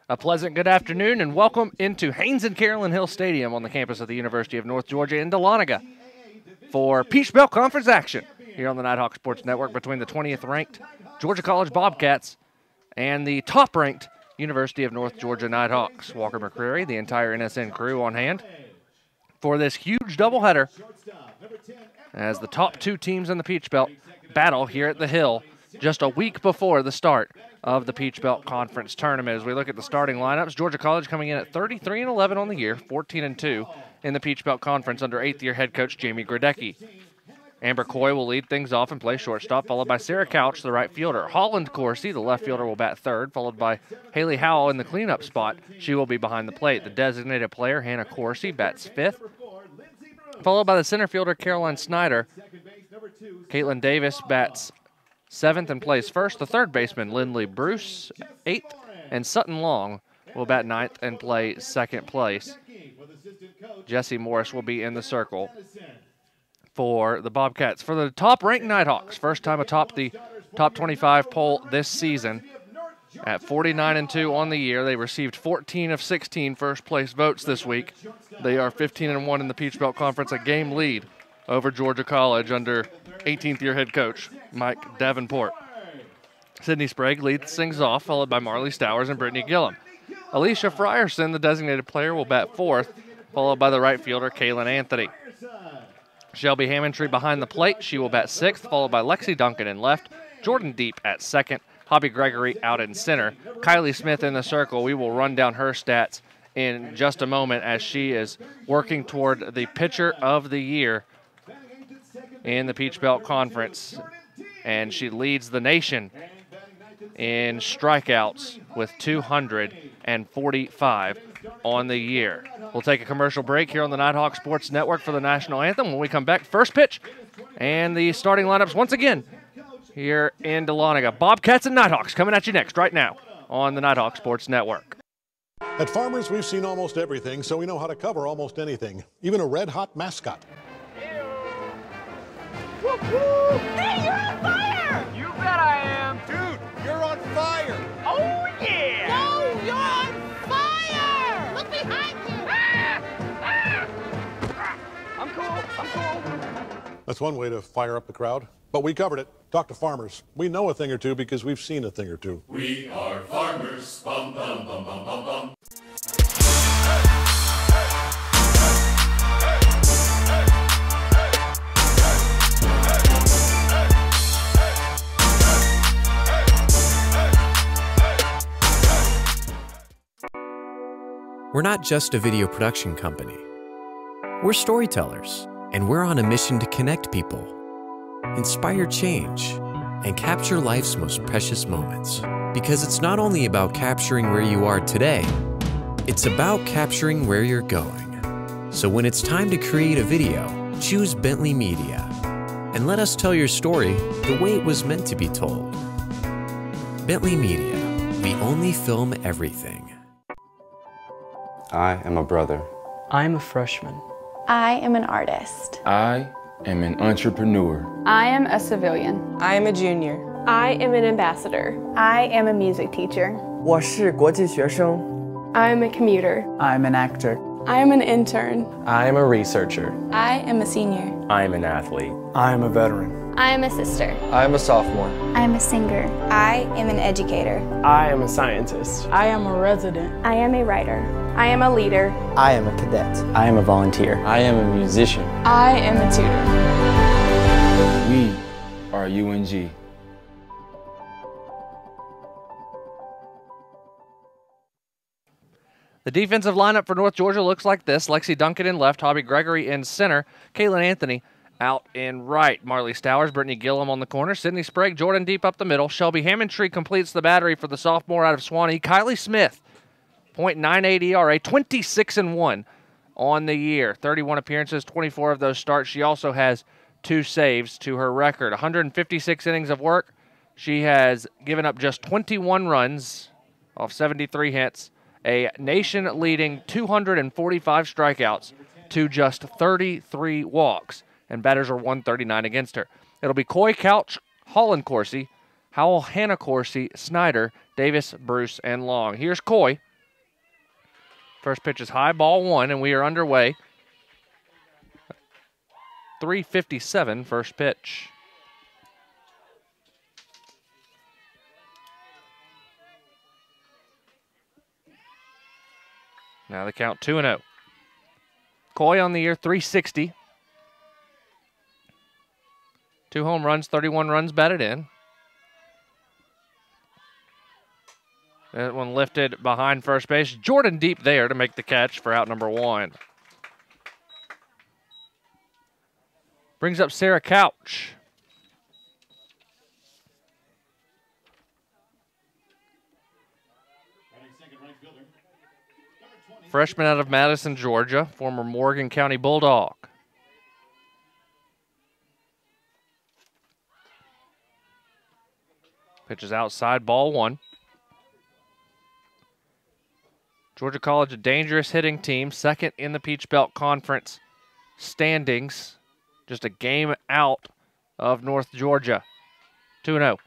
A pleasant good afternoon and welcome into Haynes and Carolyn Hill Stadium on the campus of the University of North Georgia in Dahlonega for Peach Belt Conference action here on the Nighthawk Sports Network between the 20th ranked Georgia College Bobcats and the top ranked University of North Georgia Nighthawks. Walker McCreary, the entire NSN crew on hand for this huge doubleheader as the top two teams in the Peach Belt battle here at the Hill just a week before the start of the Peach Belt Conference Tournament. As we look at the starting lineups, Georgia College coming in at 33-11 on the year, 14-2 in the Peach Belt Conference under 8th-year head coach Jamie Gradecki. Amber Coy will lead things off and play shortstop, followed by Sarah Couch, the right fielder. Holland Corsi, the left fielder, will bat third, followed by Haley Howell in the cleanup spot. She will be behind the plate. The designated player, Hannah Corsi, bats fifth, followed by the center fielder, Caroline Snyder. Caitlin Davis bats seventh and plays first. The third baseman, Lindley Bruce, eighth, and Sutton Long will bat ninth and play second place. Jesse Morris will be in the circle for the Bobcats. For the top-ranked Nighthawks, first time atop the top 25 poll this season. At 49-2 on the year, they received 14 of 16 first-place votes this week. They are 15-1 in the Peach Belt Conference, a game lead over Georgia College under 18th-year head coach Mike Davenport. Sydney Sprague leads things off, followed by Marley Stowers and Brittany Gillum. Alicia Frierson, the designated player, will bat fourth, followed by the right fielder Kaylin Anthony. Shelby Hammondtree behind the plate. She will bat sixth, followed by Lexi Duncan in left, Jordan Deep at second, Hobby Gregory out in center. Kylie Smith in the circle. We will run down her stats in just a moment as she is working toward the pitcher of the year in the Peach Belt Conference, and she leads the nation in strikeouts with 245 on the year. We'll take a commercial break here on the Nighthawk Sports Network for the national anthem. When we come back, first pitch and the starting lineups once again here in Dahlonega. Bobcats and Nighthawks coming at you next right now on the Nighthawk Sports Network. At Farmers, we've seen almost everything, so we know how to cover almost anything, even a red-hot mascot. Hey, you're on fire! You bet I am. Dude, you're on fire! Oh, yeah! No, you're on fire! Look behind you! I'm cool. I'm cool. That's one way to fire up the crowd. But we covered it. Talk to Farmers. We know a thing or two because we've seen a thing or two. We are farmers. Bum, bum, bum, bum, bum, bum. We're not just a video production company. We're storytellers, and we're on a mission to connect people, inspire change, and capture life's most precious moments. Because it's not only about capturing where you are today, it's about capturing where you're going. So when it's time to create a video, choose Bentley Media, and let us tell your story the way it was meant to be told. Bentley Media, we only film everything. I am a brother. I'm a freshman. I am an artist. I am an entrepreneur. I am a civilian. I am a junior. I am an ambassador. I am a music teacher. 我是国际学生. I am a commuter. I'm an actor. I am an intern. I am a researcher. I am a senior. I am an athlete. I am a veteran. I am a sister. I am a sophomore. I am a singer. I am an educator. I am a scientist. I am a resident. I am a writer. I am a leader. I am a cadet. I am a volunteer. I am a musician. I am a tutor. We are UNG. The defensive lineup for North Georgia looks like this. Lexi Duncan in left, Hobby Gregory in center, Kaylin Anthony out in right. Marley Stowers, Brittany Gillum on the corner, Sydney Sprague, Jordan Deep up the middle. Shelby Hammondtree completes the battery for the sophomore out of Swanee. Kylie Smith, .98 ERA, 26-1 on the year. 31 appearances, 24 of those starts. She also has 2 saves to her record. 156 innings of work. She has given up just 21 runs off 73 hits, a nation-leading 245 strikeouts to just 33 walks, and batters are 139 against her. It'll be Coy, Couch, Holland Corsi, Howell, Hannah Corsi, Snyder, Davis, Bruce, and Long. Here's Coy. First pitch is high, ball one, and we are underway. 3:57 first pitch. Now the count 2-0. Coy on the year, 360. 2 home runs, 31 runs batted in. That one lifted behind first base. Jordan deep there to make the catch for out number 1. Brings up Sarah Couch. Freshman out of Madison, Georgia, former Morgan County Bulldog. Pitches outside, ball one. Georgia College, a dangerous hitting team, second in the Peach Belt Conference standings. Just a game out of North Georgia. 2-0.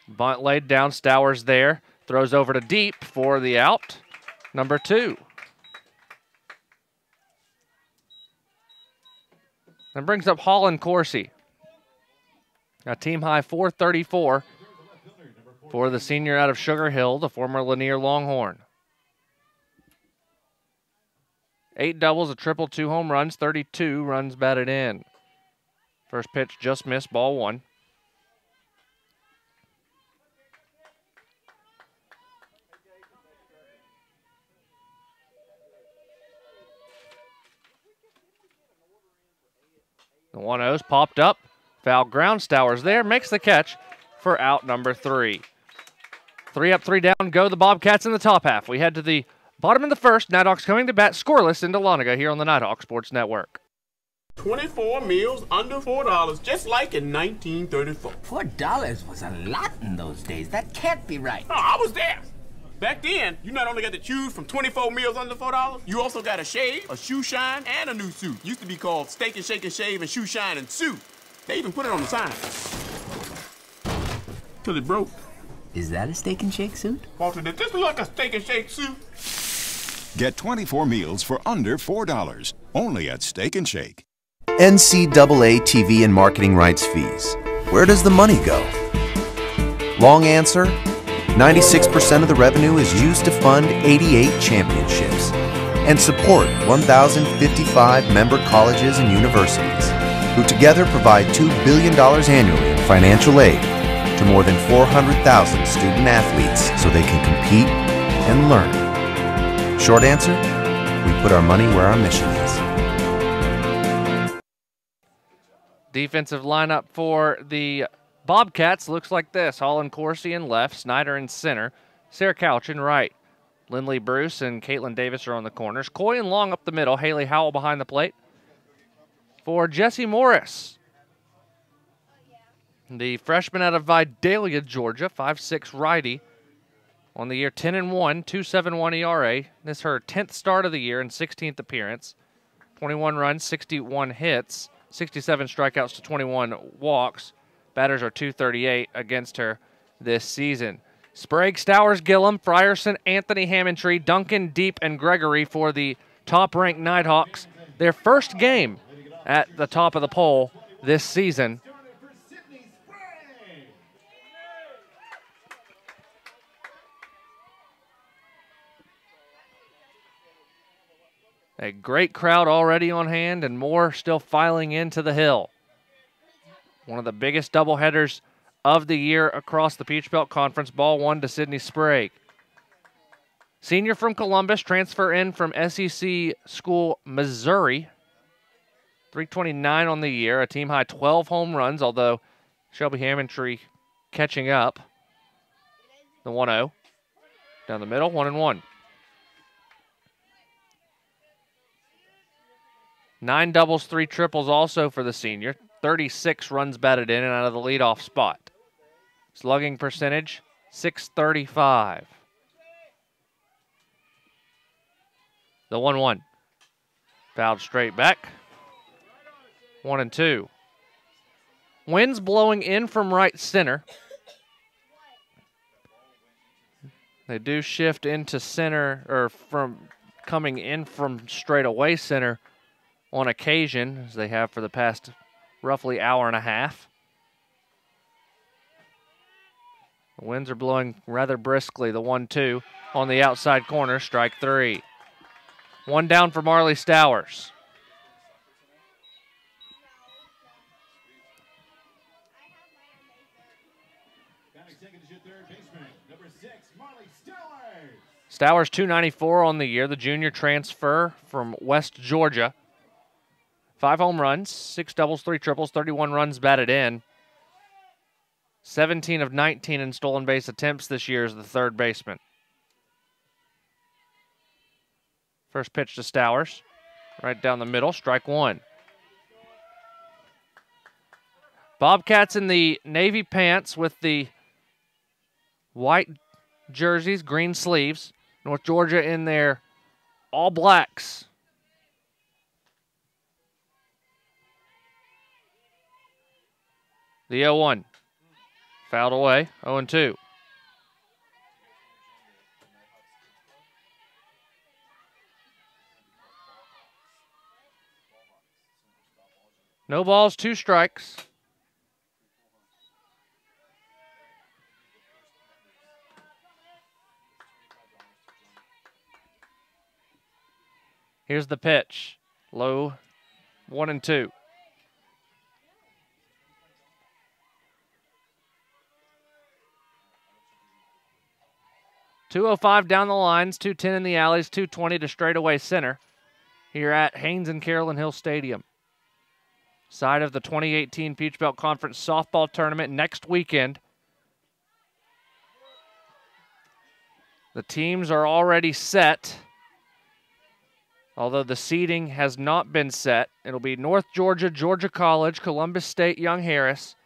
Bunt laid down, Stowers there. Throws over to deep for the out. Number 2. And brings up Holland Corsi. A team high 434 for the senior out of Sugar Hill, the former Lanier Longhorn. 8 doubles, a triple, 2 home runs, 32 runs batted in. First pitch just missed, ball one. The 1-0's popped up. Foul ground. Stowers there. Makes the catch for out number 3. 3 up, 3 down. Go the Bobcats in the top half. We head to the bottom of the first. Nighthawks coming to bat scoreless in Dahlonega here on the Nighthawk Sports Network. 24 meals under $4, just like in 1934. $4 was a lot in those days. That can't be right. Oh, I was there. Back then, you not only got to choose from 24 meals under $4, you also got a shave, a shoe shine, and a new suit. Used to be called Steak and Shake and Shave and Shoe Shine and Suit. They even put it on the sign. Till it broke. Is that a Steak and Shake suit? Walter, did this look like a Steak and Shake suit? Get 24 meals for under $4, only at Steak and Shake. NCAA TV and marketing rights fees. Where does the money go? Long answer, 96% of the revenue is used to fund 88 championships and support 1,055 member colleges and universities, who together provide $2 billion annually in financial aid to more than 400,000 student athletes so they can compete and learn. Short answer, we put our money where our mission is. Defensive lineup for the Bobcats looks like this. Holland Corsi in left, Snyder in center, Sarah Couch in right. Lindley Bruce and Caitlin Davis are on the corners. Coy and Long up the middle, Haley Howell behind the plate. For Jesse Morris, the freshman out of Vidalia, Georgia, 5'6" righty. On the year 10-1, 2.71 ERA. This is her 10th start of the year and 16th appearance. 21 runs, 61 hits, 67 strikeouts to 21 walks. Batters are .238 against her this season. Sprague, Stowers, Gillum, Frierson, Anthony, Hammondtree, Duncan, Deep, and Gregory for the top-ranked Nighthawks. Their first game at the top of the poll this season. A great crowd already on hand and more still filing into the hill. One of the biggest doubleheaders of the year across the Peach Belt Conference. Ball one to Sydney Sprague. Senior from Columbus, transfer in from SEC School, Missouri. 329 on the year, a team high 12 home runs, although Shelby Hammondtree catching up. The 1-0. Down the middle, 1-1. 9 doubles, 3 triples also for the senior. 36 runs batted in and out of the leadoff spot. Slugging percentage, .635. The 1-1. Fouled straight back. 1-2. Winds blowing in from right center. They do shift into center, or from coming in from straightaway center on occasion, as they have for the past roughly hour and a half. The winds are blowing rather briskly. The 1-2 on the outside corner, strike 3. One down for Marley Stowers. Stowers 294 on the year, the junior transfer from West Georgia. 5 home runs, 6 doubles, 3 triples, 31 runs batted in. 17 of 19 in stolen base attempts this year as the third baseman. First pitch to Stowers, right down the middle, strike 1. Bobcats in the navy pants with the white jerseys, green sleeves. North Georgia in their all blacks. The 0-1. Fouled away, 0-2. No balls, 2 strikes. Here's the pitch. Low, 1-2. .205 down the lines, 210 in the alleys, 220 to straightaway center here at Haynes and Carolyn Hill Stadium. Side of the 2018 Peach Belt Conference softball tournament next weekend. The teams are already set, although the seeding has not been set. It'll be North Georgia, Georgia College, Columbus State, Young Harris,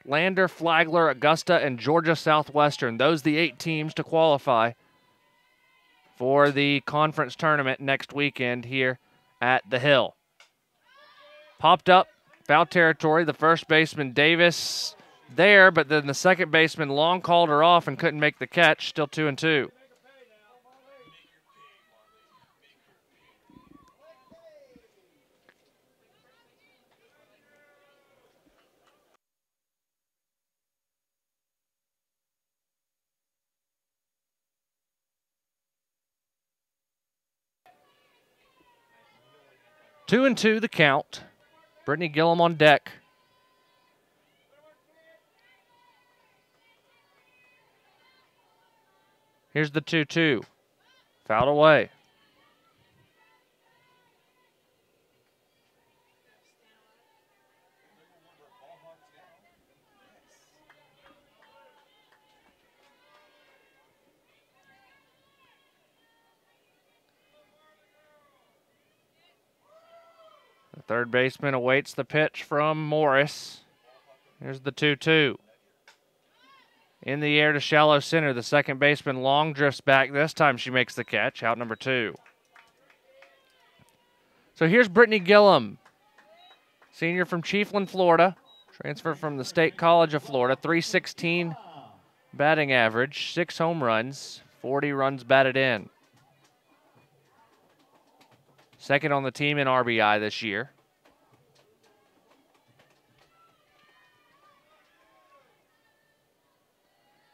Lander, Flagler, Augusta, and Georgia Southwestern. Those the 8 teams to qualify for the conference tournament next weekend here at the Hill. Popped up, foul territory. The first baseman, Davis, there, but then the second baseman, Long, called her off and couldn't make the catch. Still 2-2. Two and 2 the count. Brittany Gillum on deck. Here's the 2-2. Fouled away. The third baseman awaits the pitch from Morris. Here's the 2-2. In the air to shallow center. The second baseman, Long, drifts back. This time she makes the catch. Out number 2. So here's Brittany Gillum, senior from Chiefland, Florida. Transfer from the State College of Florida. .316 batting average. 6 home runs. 40 runs batted in. Second on the team in RBI this year.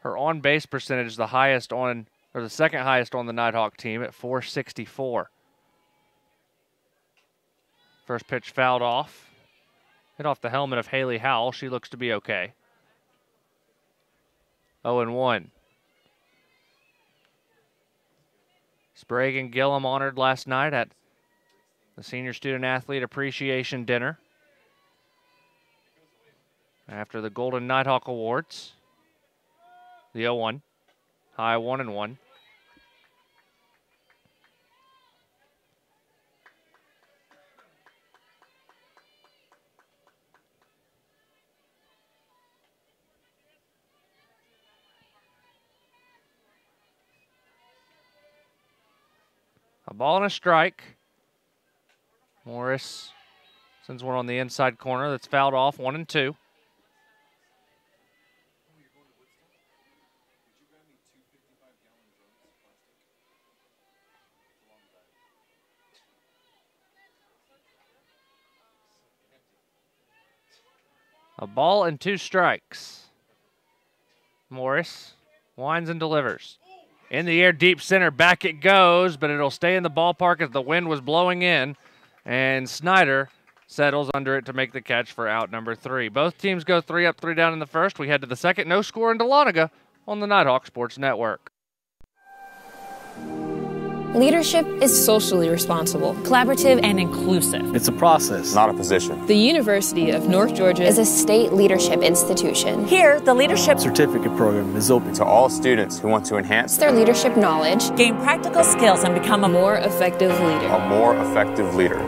Her on-base percentage is the highest on, or the second highest on the Nighthawk team at .464. First pitch fouled off. Hit off the helmet of Haley Howell. She looks to be okay. 0-1. Sprague and Gillum honored last night at the Senior Student Athlete Appreciation Dinner after the Golden Nighthawk Awards. The 0-1. High 1-1. A ball and a strike. Morris sends one on the inside corner that's fouled off, 1-2. A ball and 2 strikes. Morris winds and delivers. In the air, deep center, back it goes, but it'll stay in the ballpark as the wind was blowing in, and Snyder settles under it to make the catch for out number 3. Both teams go 3 up, 3 down in the first. We head to the second. No score in Dahlonega on the Nighthawk Sports Network. Leadership is socially responsible, collaborative, and inclusive. It's a process, not a position. The University of North Georgia is a state leadership institution. Here, the leadership certificate program is open to all students who want to enhance their leadership knowledge, gain practical skills, and become a more effective leader. A more effective leader.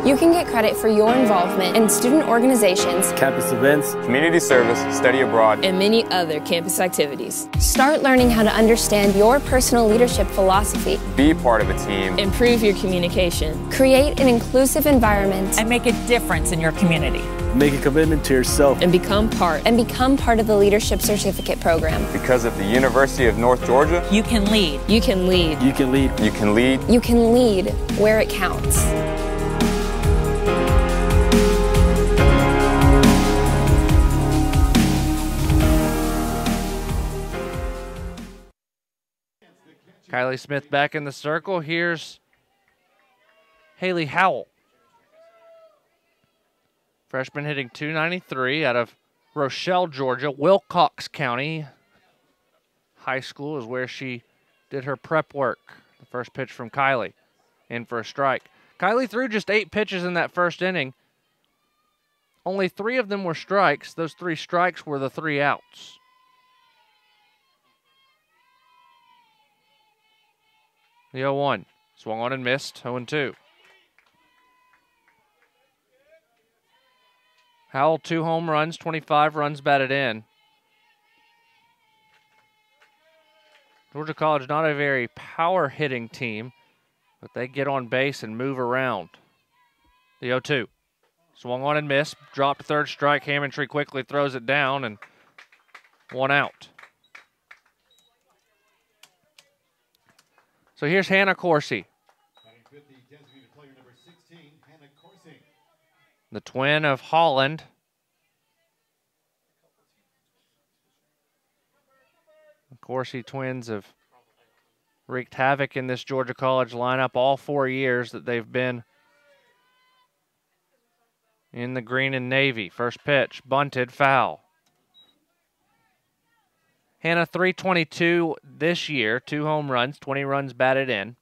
You can get credit for your involvement in student organizations, campus events, community service, study abroad, and many other campus activities. Start learning how to understand your personal leadership philosophy. Be part of a team. Improve your communication. Create an inclusive environment. And make a difference in your community. Make a commitment to yourself. And become part of the Leadership Certificate Program. Because at the University of North Georgia, you can lead. You can lead. You can lead. You can lead. You can lead where it counts. Kylie Smith back in the circle. Here's Haley Howell. Freshman hitting .293 out of Rochelle, Georgia. Wilcox County High School is where she did her prep work. The first pitch from Kylie, in for a strike. Kylie threw just 8 pitches in that first inning. Only 3 of them were strikes. Those 3 strikes were the 3 outs. The 0-1. Swung on and missed. 0-2. Howell, 2 home runs, 25 runs batted in. Georgia College, not a very power-hitting team, but they get on base and move around. The 0-2. Swung on and missed. Dropped third strike. Hammontree quickly throws it down, and 1 out. So here's Hannah Coursey. The twin of Holland. The Coursey twins have wreaked havoc in this Georgia College lineup all 4 years that they've been in the green and navy. First pitch, bunted, foul. Hannah, .322 this year, 2 home runs, 20 runs batted in.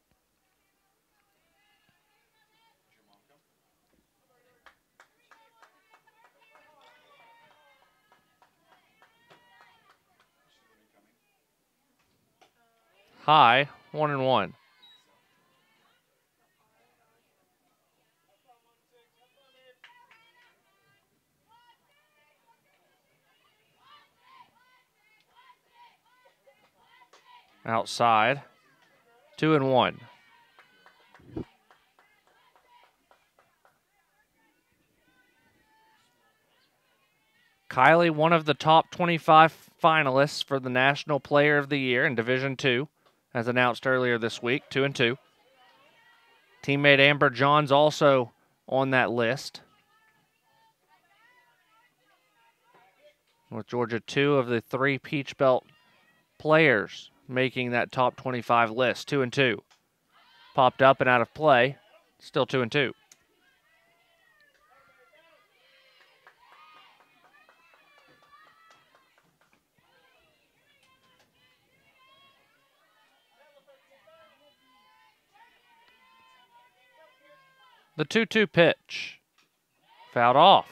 High, 1-1. Outside, 2-1. Kylie, one of the top 25 finalists for the National Player of the Year in Division II, as announced earlier this week, 2-2. Teammate Amber Johns also on that list. With Georgia, 2 of the 3 Peach Belt players making that top 25 list, 2-2. Popped up and out of play, still 2-2. The 2-2 pitch, fouled off.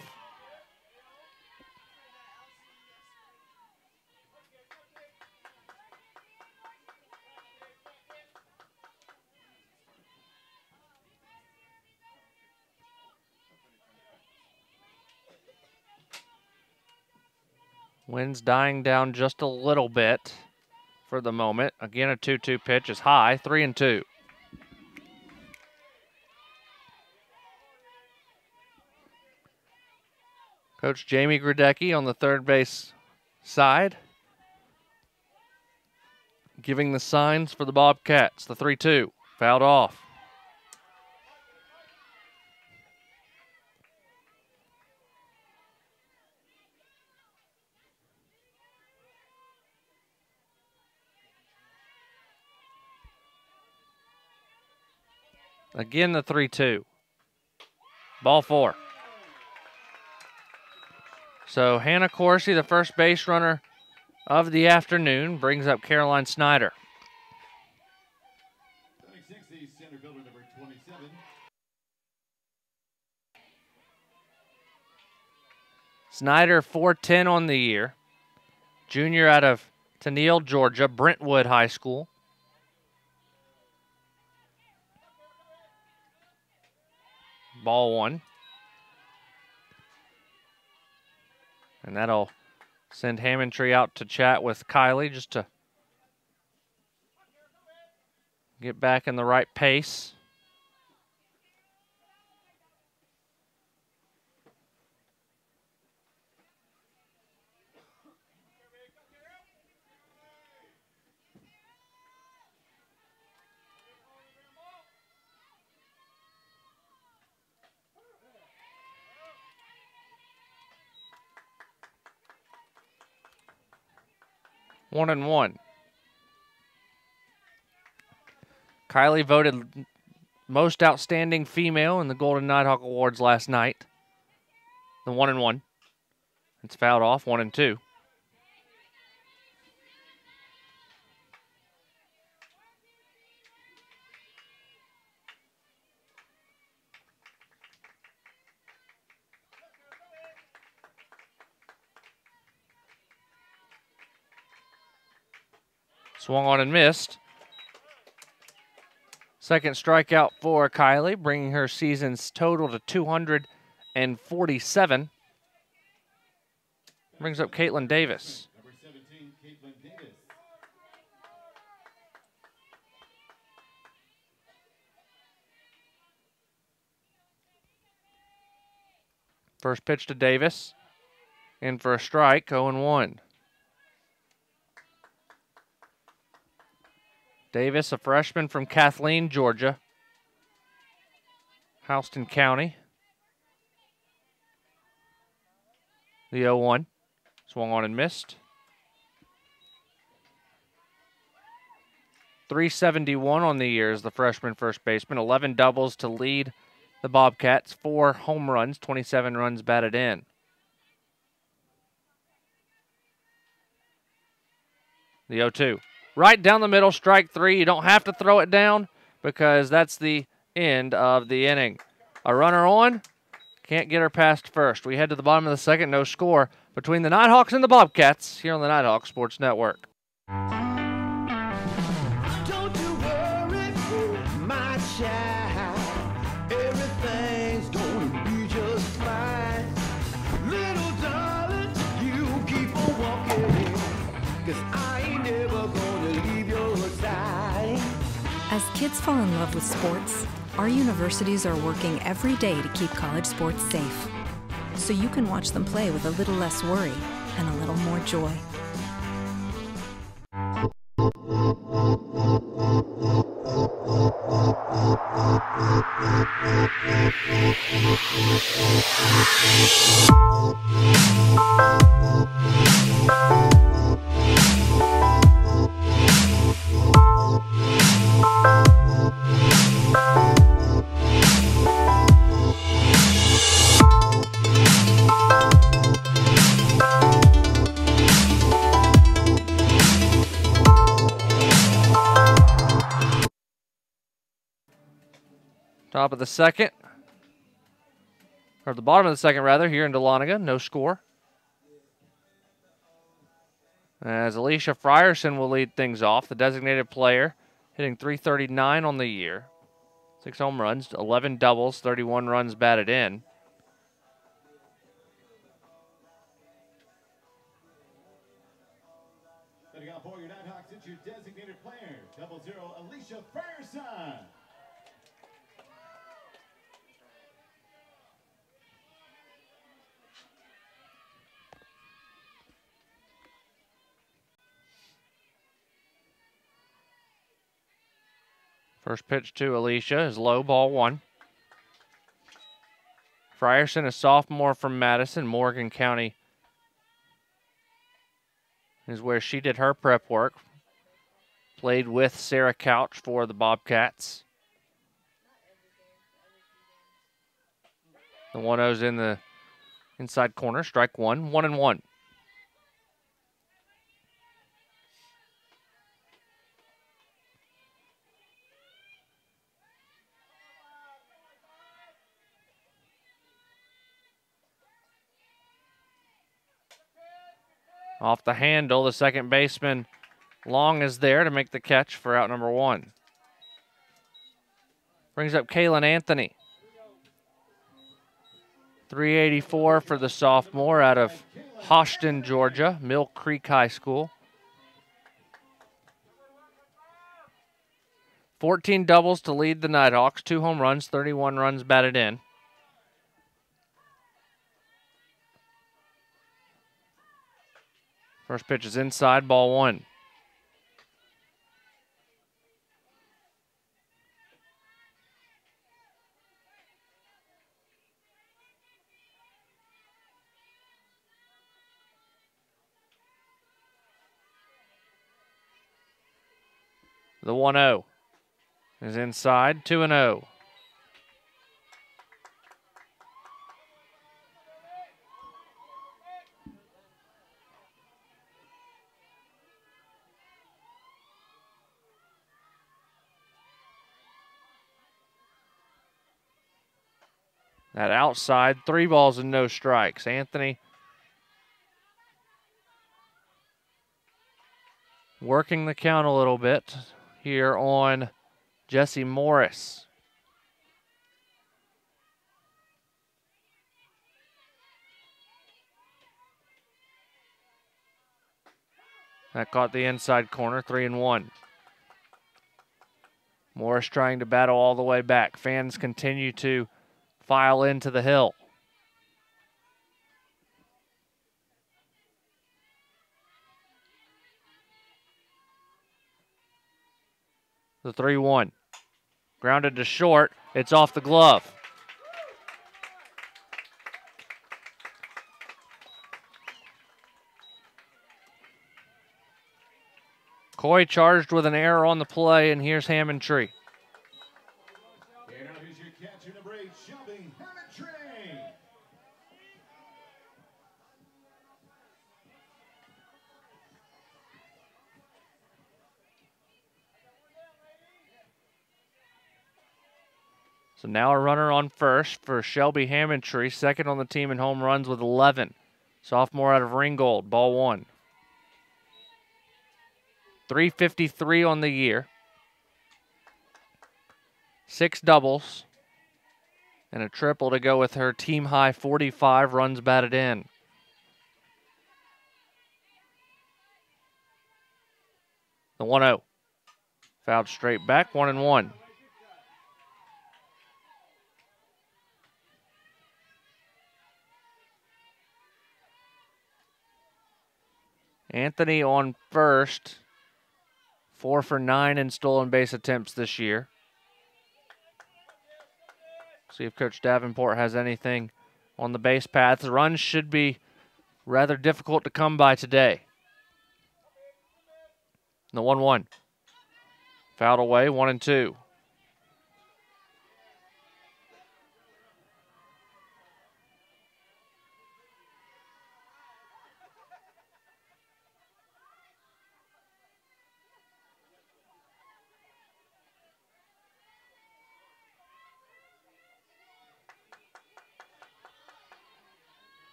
Wind's dying down just a little bit for the moment. Again, a 2-2 pitch is high, 3-2. Coach Jamie Gradecki on the third base side, giving the signs for the Bobcats. The 3-2, fouled off. Again, the 3-2. Ball 4. So Hannah Corsi, the first base runner of the afternoon, brings up Caroline Snyder. Center fielder number 27. Snyder, 4'10" on the year. Junior out of Tennille, Georgia, Brentwood High School. Ball 1. And that'll send Hammondtree out to chat with Kylie just to get back in the right pace. One and one. Kylie voted most outstanding female in the Golden Nighthawk Awards last night. The 1-1. It's fouled off, 1-2. Swung on and missed. Second strikeout for Kylie, bringing her season's total to 247. Brings up Caitlin Davis. Number 17, Caitlin Davis. First pitch to Davis. In for a strike, 0-1. Davis, a freshman from Kathleen, Georgia. Houston County. The 0-1. Swung on and missed. 371 on the year as the freshman first baseman. 11 doubles to lead the Bobcats. 4 home runs, 27 runs batted in. The 0-2. Right down the middle, strike 3. You don't have to throw it down because that's the end of the inning. A runner on, can't get her past first. We head to the bottom of the second, no score between the Nighthawks and the Bobcats here on the Nighthawk Sports Network. Don't you worry, my child. Everything's gonna be just fine. Little darling, you keep on walking, 'cause I ain't never gonna leave your side. As kids fall in love with sports, our universities are working every day to keep college sports safe, so you can watch them play with a little less worry and a little more joy. Top of the second, or the bottom of the second rather, here in Dahlonega, no score. As Alicia Frierson will lead things off, the designated player, hitting .339 on the year. 6 home runs, 11 doubles, 31 runs batted in. Setting up for your Nighthawks, it's your designated player, 00, Alicia Frierson. First pitch to Alicia is low, ball 1. Frierson, a sophomore from Madison, Morgan County, is where she did her prep work. Played with Sarah Couch for the Bobcats. The 1-0's in the inside corner, strike 1, 1-1. Off the handle, the second baseman Long is there to make the catch for out number 1. Brings up Kaylin Anthony. 384 for the sophomore out of Hoshton, Georgia, Mill Creek High School. 14 doubles to lead the Nighthawks, 2 home runs, 31 runs batted in. First pitch is inside, ball 1. The 1-0 is inside, 2-0. That outside, 3 balls and no strikes. Anthony working the count a little bit here on Jesse Morris. That caught the inside corner, 3-1. Morris trying to battle all the way back. Fans continue to file into the hill. The 3-1. Grounded to short. It's off the glove. Coy charged with an error on the play, and here's Hammond-Tree. And now here's your catcher, number 8, Shelby Hammond-Tree. So now a runner on first for Shelby Hammond-Tree, second on the team in home runs with 11. Sophomore out of Ringgold, ball 1. 353 on the year. 6 doubles and a triple to go with her team high 45 runs batted in. The 1-0. Fouled straight back, 1-1. Anthony on first. 4 for 9 in stolen base attempts this year. See if Coach Davenport has anything on the base path. The runs should be rather difficult to come by today. The 1-1. Fouled away, 1-2.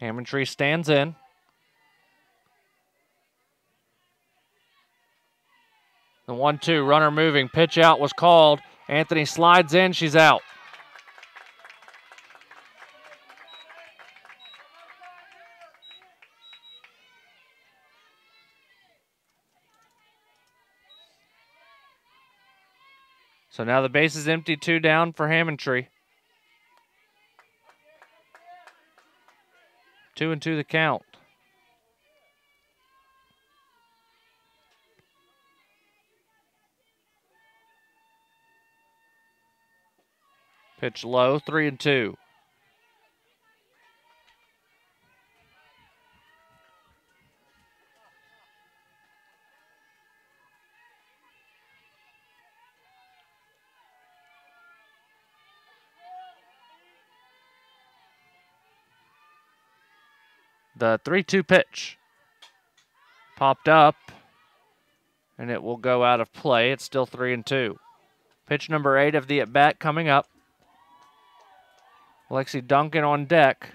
Hammond-Tree stands in. The 1-2, runner moving, pitch out was called. Anthony slides in, she's out. So now the base is empty, 2 down for Hammond-Tree. 2-2 the count. Pitch low, 3-2. The 3-2 pitch popped up, and it will go out of play. It's still 3-2. Pitch number 8 of the at-bat coming up. Lexi Duncan on deck.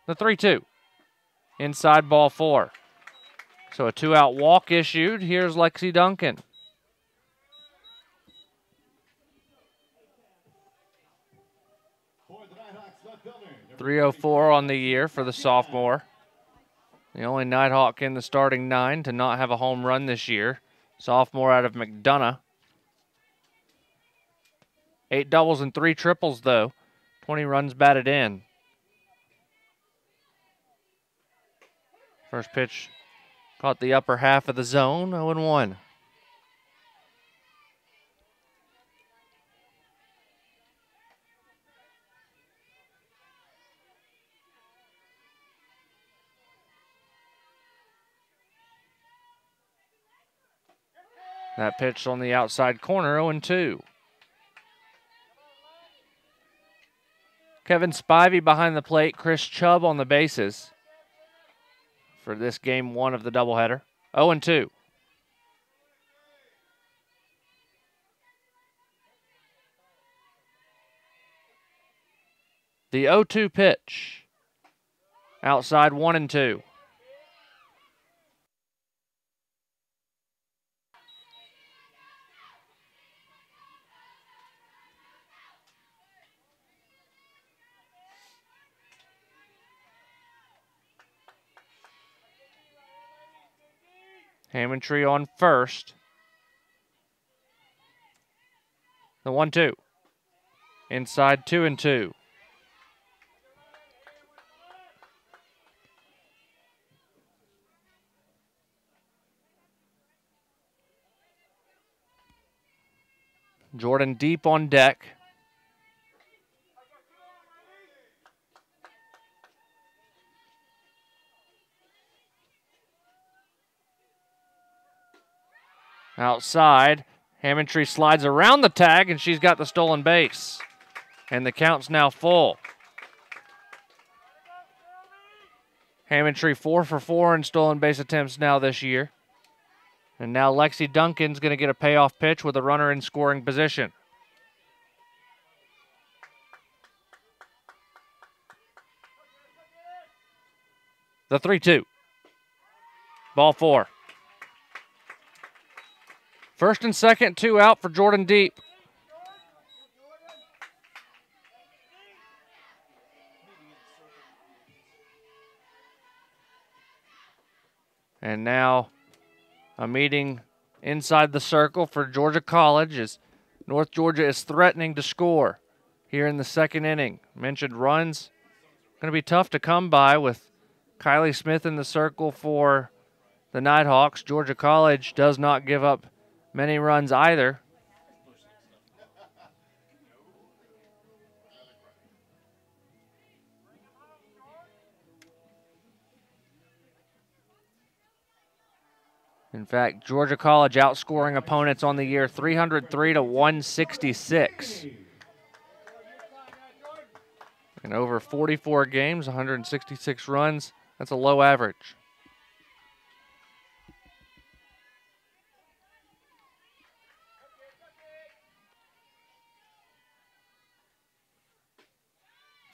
The 3-2. Inside ball 4. So a 2-out walk issued. Here's Lexi Duncan. 304 on the year for the sophomore. The only Nighthawk in the starting 9 to not have a home run this year. Sophomore out of McDonough. 8 doubles and 3 triples, though. 20 runs batted in. First pitch caught the upper half of the zone, 0-1. That pitch on the outside corner, 0-2. Kevin Spivey behind the plate, Chris Chubb on the bases for this game 1 of the doubleheader. 0-2. The 0-2 pitch. Outside 1-2. Hammondtree on first. The 1-2. Inside 2-2. Jordan Deep on deck. Outside, Hammondtree slides around the tag, and she's got the stolen base. And the count's now full. Hammondtree 4 for 4 in stolen base attempts now this year. And now Lexi Duncan's going to get a payoff pitch with a runner in scoring position. The 3-2. Ball 4. First and second, 2 out for Jordan Deep. And now a meeting inside the circle for Georgia College as North Georgia is threatening to score here in the second inning. Mentioned runs going to be tough to come by with Kylie Smith in the circle for the Nighthawks. Georgia College does not give up many runs either. In fact, Georgia College outscoring opponents on the year 303 to 166. In over 44 games, 166 runs. That's a low average.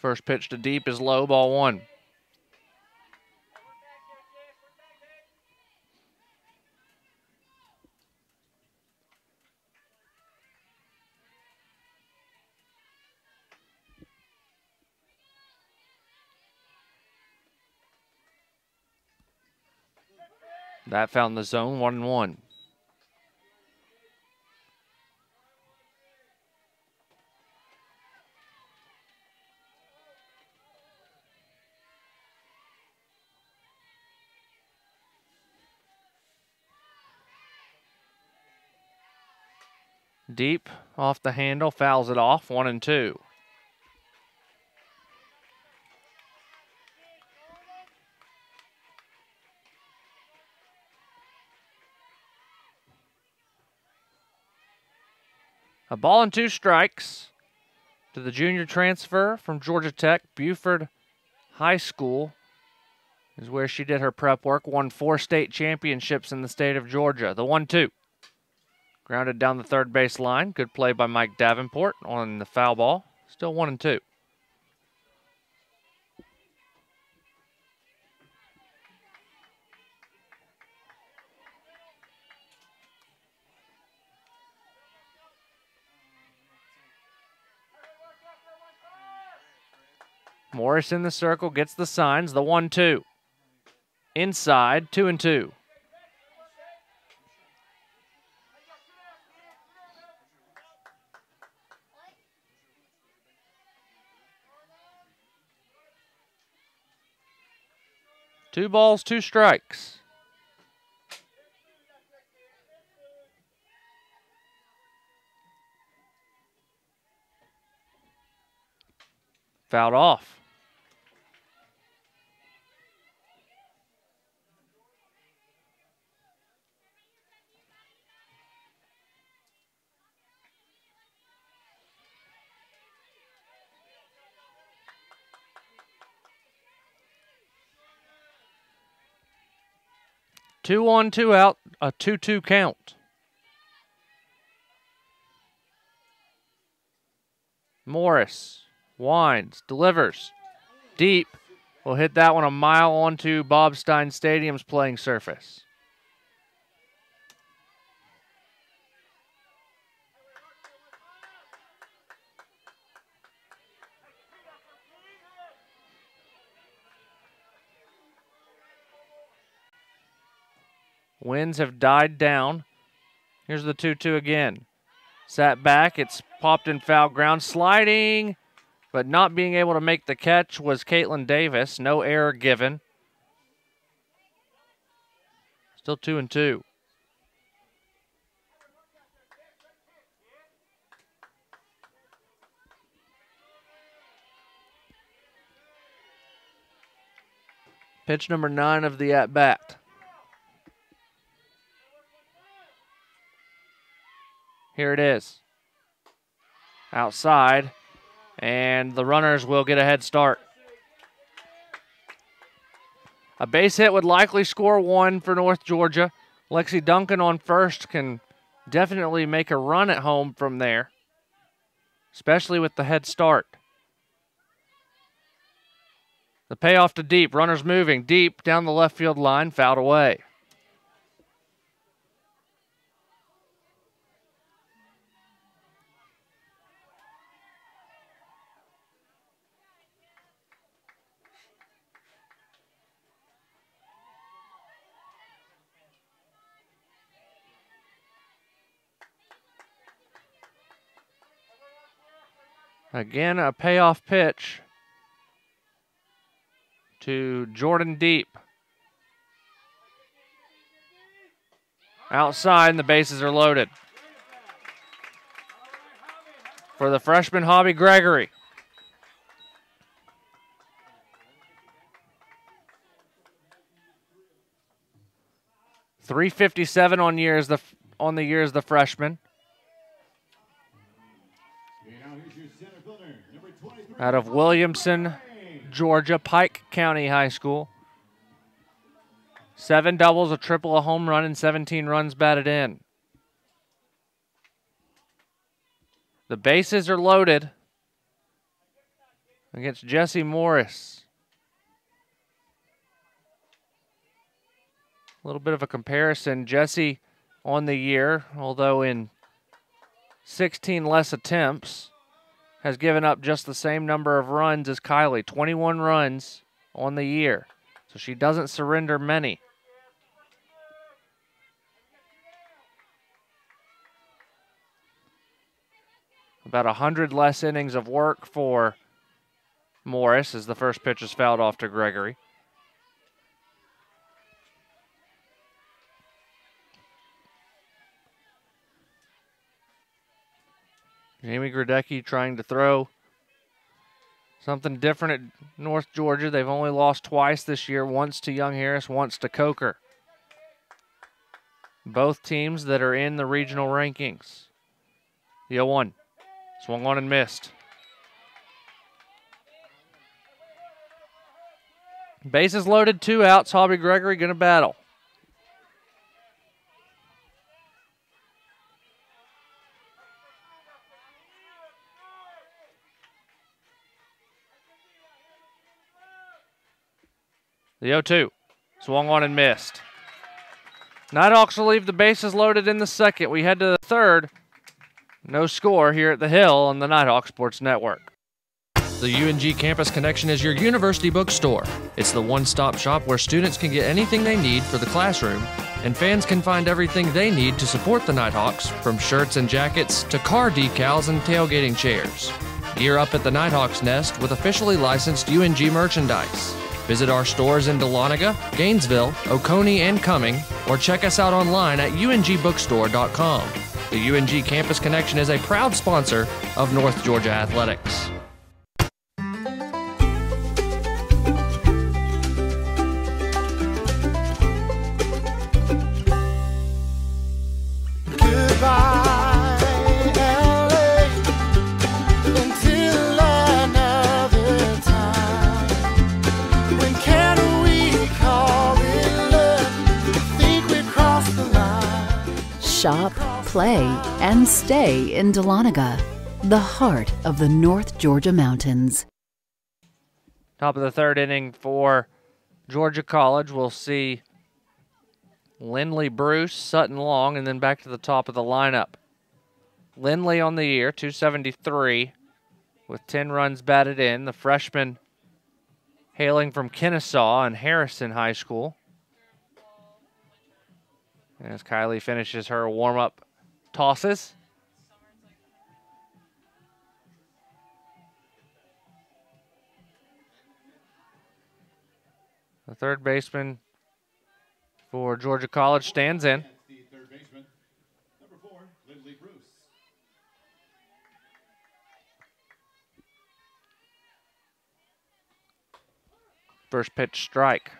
First pitch to Deep is low, ball 1. That found the zone, 1-1. Deep off the handle, fouls it off, 1-2. A ball and 2 strikes to the junior transfer from Georgia Tech. Buford High School is where she did her prep work, won 4 state championships in the state of Georgia. The 1-2. Grounded down the third base line. Good play by Mike Davenport on the foul ball. Still 1-2. Morris in the circle, gets the signs, the 1-2. Inside, 2-2. Two balls, 2 strikes. Fouled off. Two on, 2 out, a 2-2 count. Morris winds, delivers. Deep. Will hit that one a mile onto Bob Stein Stadium's playing surface. Winds have died down. Here's the 2-2 again. Sat back, it's popped in foul ground. Sliding, but not being able to make the catch was Caitlin Davis. No error given. Still 2-2. Pitch number 9 of the at-bat. Here it is. Outside, and the runners will get a head start. A base hit would likely score 1 for North Georgia. Lexi Duncan on first can definitely make a run at home from there, especially with the head start. The payoff to Deep. Runners moving. Deep down the left field line, fouled away. Again, a payoff pitch to Jordan Deep. Outside, and the bases are loaded. For the freshman, Hobby Gregory. .357 on the year as the freshman. Out of Williamson, Georgia, Pike County High School. 7 doubles, a triple, a home run, and 17 runs batted in. The bases are loaded against Jesse Morris. A little bit of a comparison. Jesse on the year, although in 16 less attempts, has given up just the same number of runs as Kylie, 21 runs on the year. So she doesn't surrender many. About 100 less innings of work for Morris as the first pitch is fouled off to Gregory. Jamie Grodecki trying to throw something different at North Georgia. They've only lost twice this year, once to Young Harris, once to Coker. Both teams that are in the regional rankings. The 0-1. Swung on and missed. Bases loaded, 2 outs. Hobby Gregory going to battle. The 0-2. Swung on and missed. Nighthawks will leave the bases loaded in the second. We head to the third. No score here at the Hill on the Nighthawk Sports Network. The UNG Campus Connection is your university bookstore. It's the one-stop shop where students can get anything they need for the classroom, and fans can find everything they need to support the Nighthawks, from shirts and jackets to car decals and tailgating chairs. Gear up at the Nighthawks Nest with officially licensed UNG merchandise. Visit our stores in Dahlonega, Gainesville, Oconee, and Cumming, or check us out online at ungbookstore.com. The UNG Campus Connection is a proud sponsor of North Georgia Athletics. Shop, play, and stay in Dahlonega, the heart of the North Georgia mountains. Top of the third inning for Georgia College. We'll see Lindley, Bruce, Sutton Long, and then back to the top of the lineup. Lindley on the year, 273, with 10 runs batted in. The freshman hailing from Kennesaw and Harrison High School. As Kylie finishes her warm-up tosses. The third baseman for Georgia College stands in. The third baseman, number 4, Lindley Bruce. First pitch strike.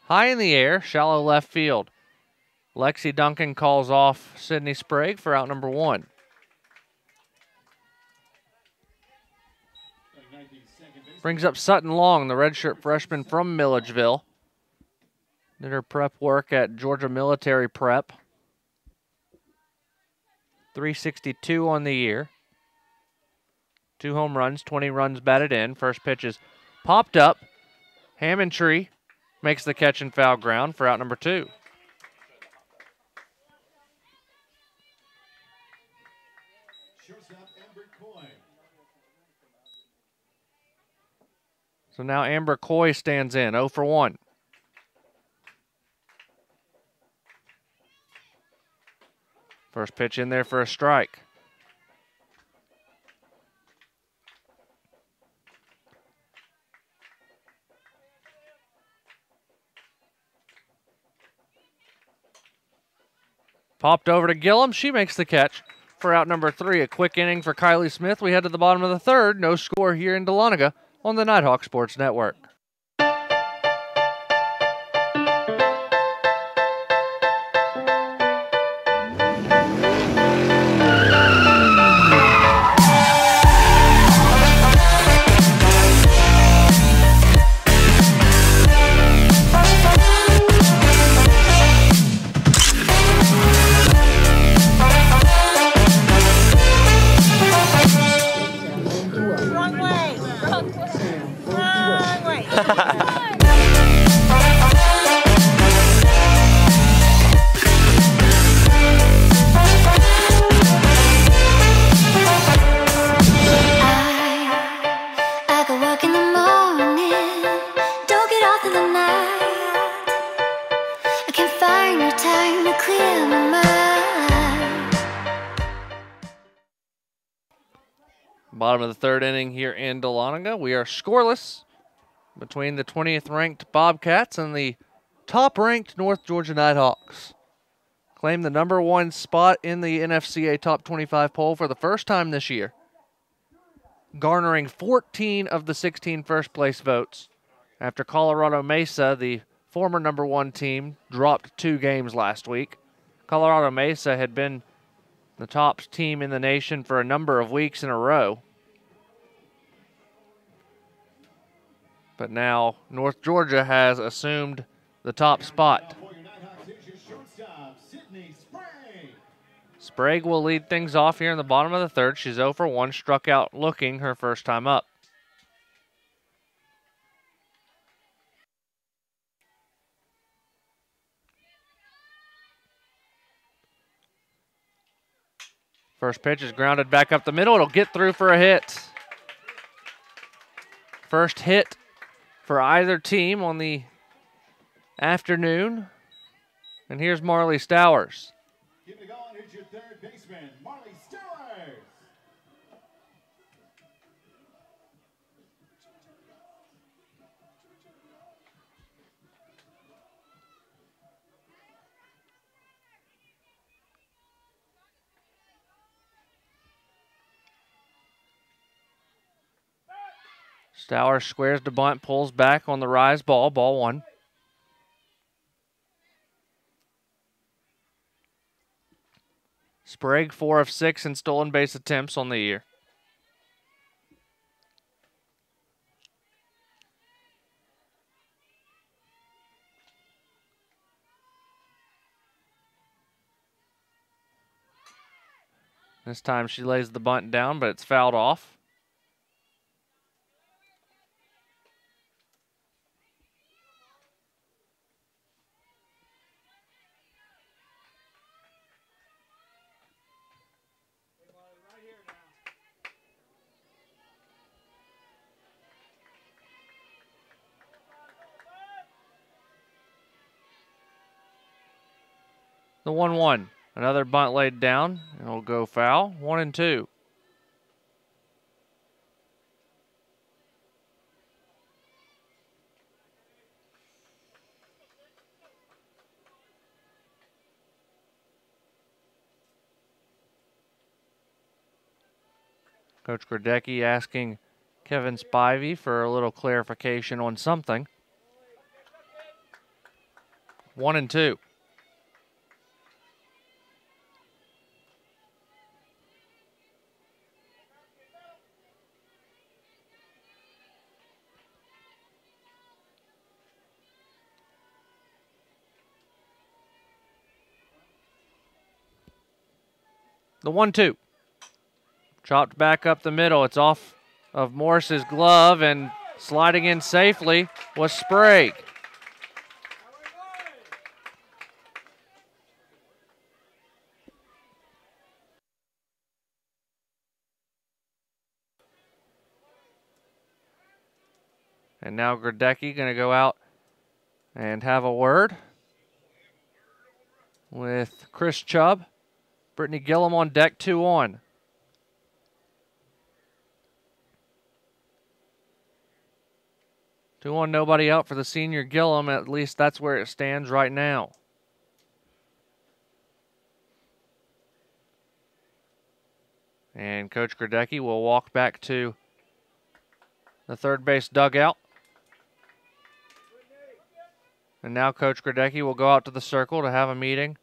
High in the air, shallow left field. Lexi Duncan calls off Sydney Sprague for out number 1. Brings up Sutton Long, the redshirt freshman from Milledgeville. Did her prep work at Georgia Military Prep. 362 on the year. 2 home runs, 20 runs batted in. First pitch is popped up. Hammondtree makes the catch in foul ground for out number 2. So now Amber Coy stands in, 0 for 1. First pitch in there for a strike. Popped over to Gillum. She makes the catch for out number 3. A quick inning for Kylie Smith. We head to the bottom of the third. No score here in Dahlonega on the Nighthawk Sports Network. Bottom of the third inning here in Dahlonega. We are scoreless between the 20th ranked Bobcats and the top ranked North Georgia Nighthawks. Claim the #1 spot in the NFCA Top 25 poll for the first time this year, garnering 14 of the 16 first place votes after Colorado Mesa, the former #1 team, dropped 2 games last week. Colorado Mesa had been the top team in the nation for a number of weeks in a row. But now North Georgia has assumed the top spot. Sprague will lead things off here in the bottom of the third. She's 0 for 1, struck out looking her first time up. First pitch is grounded back up the middle. It'll get through for a hit. First hit for either team on the afternoon. And here's Marley Stowers. Keep it going. Here's your third baseman, Marley Stowers. Stowers squares to bunt, pulls back on the rise ball, ball 1. Sprague 4 of 6 in stolen base attempts on the year. This time she lays the bunt down, but it's fouled off. The 1-1. Another bunt laid down. It'll go foul. 1-2. Coach Gradecki asking Kevin Spivey for a little clarification on something. 1-2. The 1-2. Chopped back up the middle. It's off of Morris's glove, and sliding in safely was Sprague. And now Gradecki going to go out and have a word with Chris Chubb. Brittany Gillum on deck, 2 on. Two on, nobody out for the senior Gillum. At least that's where it stands right now. And Coach Gradecki will walk back to the third base dugout. And now Coach Gradecki will go out to the circle to have a meeting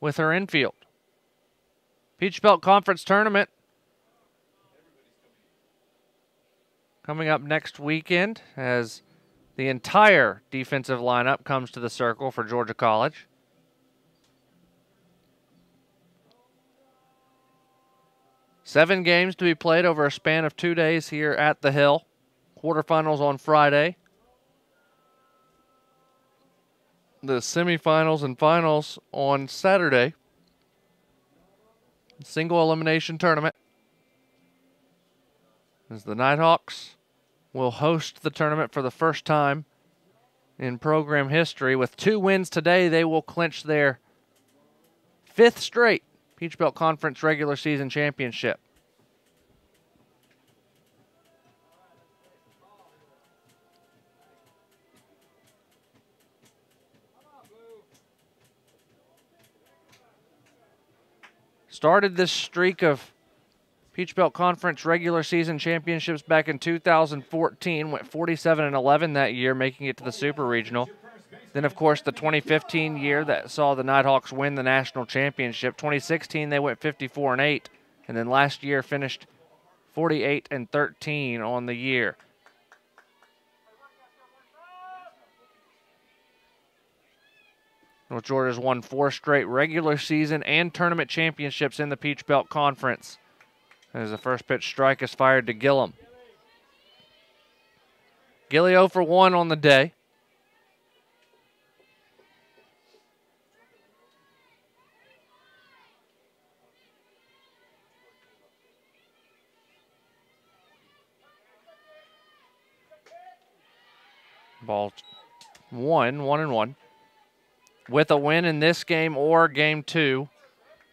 with her infield. Peach Belt Conference Tournament coming up next weekend as the entire defensive lineup comes to the circle for Georgia College. Seven games to be played over a span of 2 days here at the Hill. Quarterfinals on Friday. The semifinals and finals on Saturday. Single elimination tournament. As the Nighthawks will host the tournament for the first time in program history. With 2 wins today, they will clinch their 5th straight Peach Belt Conference regular season championship. started this streak of Peach Belt Conference regular season championships back in 2014, went 47-11 that year, making it to the Super Regional. Then, of course, the 2015 year that saw the Nighthawks win the national championship. 2016, they went 54-8, and then last year finished 48-13 on the year. North Georgia's won 4 straight regular season and tournament championships in the Peach Belt Conference. As the first pitch strike is fired to Gillum. Gilly 0 for 1 on the day. Ball 1-1. With a win in this game or game 2,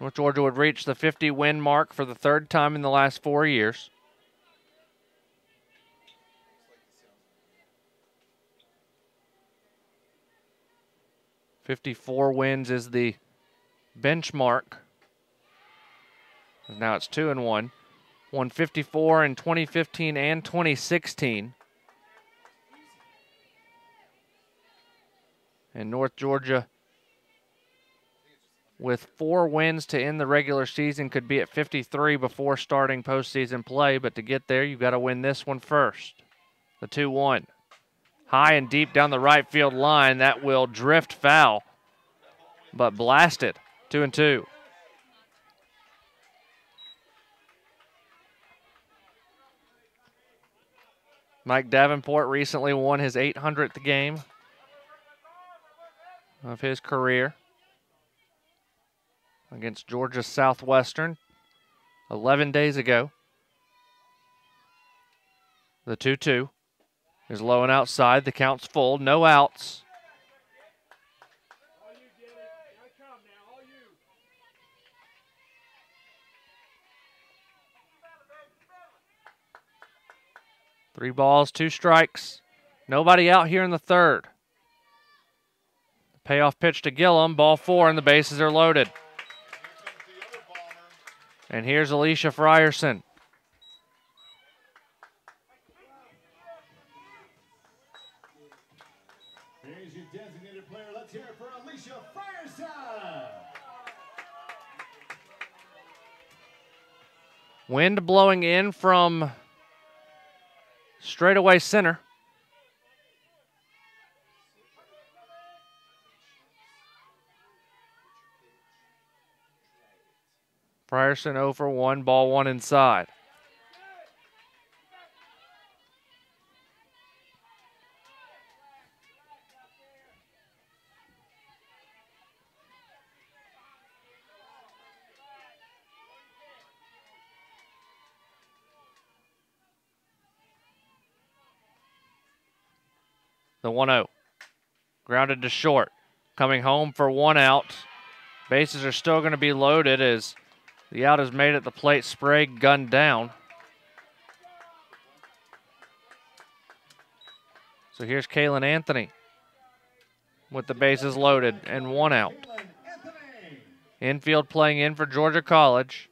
North Georgia would reach the 50-win mark for the 3rd time in the last 4 years. "54 wins is the benchmark. Now it's 2-1. Won 54 in 2015 and 2016. And North Georgia, with 4 wins to end the regular season, could be at 53 before starting postseason play. But to get there, you've got to win this one first. The 2-1. High and deep down the right field line. That will drift foul, but blasted. 2-2. Mike Davenport recently won his 800th game of his career against Georgia Southwestern 11 days ago. The 2-2 is low and outside. The count's full. No outs. Three balls, 2 strikes. Nobody out here in the 3rd. Payoff pitch to Gillum. Ball 4, and the bases are loaded. And here's Alicia Frierson. Here's your designated player. Let's hear it for Alicia Frierson. Wind blowing in from straightaway center. Frierson 0 for 1, ball 1 inside. The 1-0. Grounded to short. Coming home for 1 out. Bases are still going to be loaded as the out is made at the plate. Sprague gunned down. So here's Kaylin Anthony with the bases loaded and 1 out. Infield playing in for Georgia College.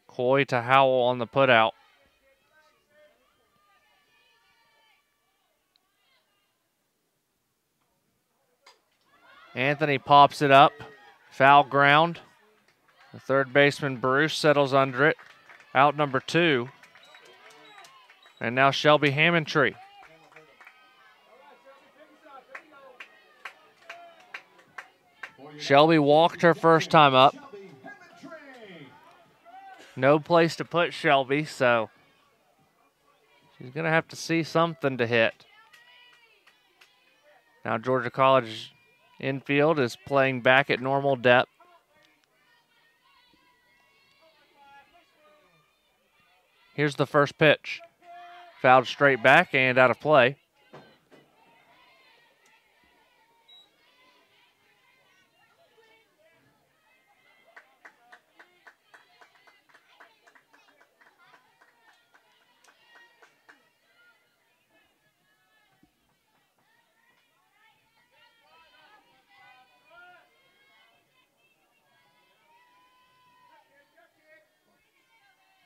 Coy to Howell on the putout. Anthony pops it up. Foul ground. The 3rd baseman, Bruce, settles under it. Out number 2. And now Shelby Hammondtree. Shelby walked her first time up. No place to put Shelby, so she's going to have to see something to hit. Now Georgia College infield is playing back at normal depth. Here's the first pitch. Fouled straight back and out of play.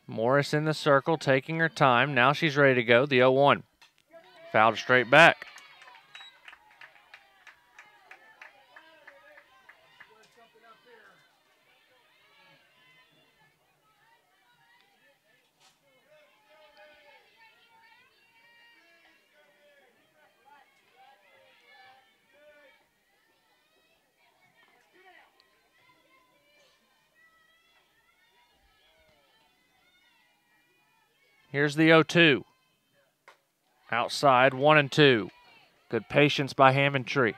Morris in the circle, taking her time. Now she's ready to go. The 0-1. Fouled straight back. Here's the 0-2. Outside, 1-2. Good patience by Hammond-Tree.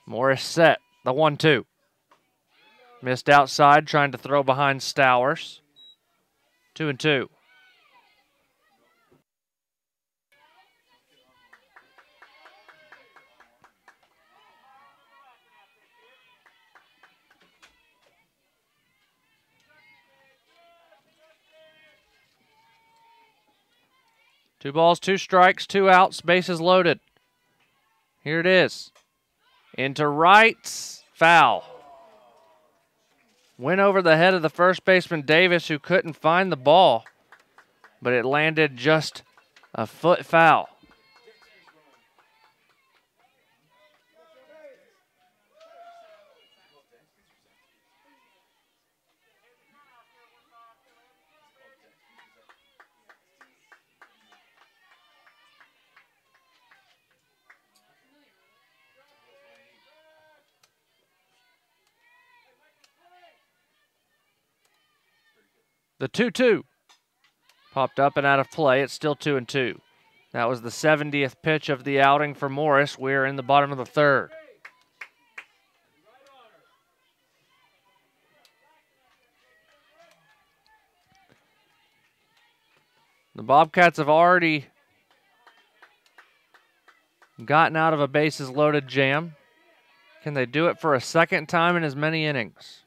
Morris set, the 1-2. Missed outside, trying to throw behind Stowers. 2-2. Two balls, two strikes, two outs, bases loaded. Here it is. Into right, foul. Went over the head of the first baseman, Davis, who couldn't find the ball, but it landed just a foot foul. The 2-2 popped up and out of play. It's still 2-2. That was the 70th pitch of the outing for Morris. We're in the bottom of the third. The Bobcats have already gotten out of a bases loaded jam. Can they do it for a second time in as many innings?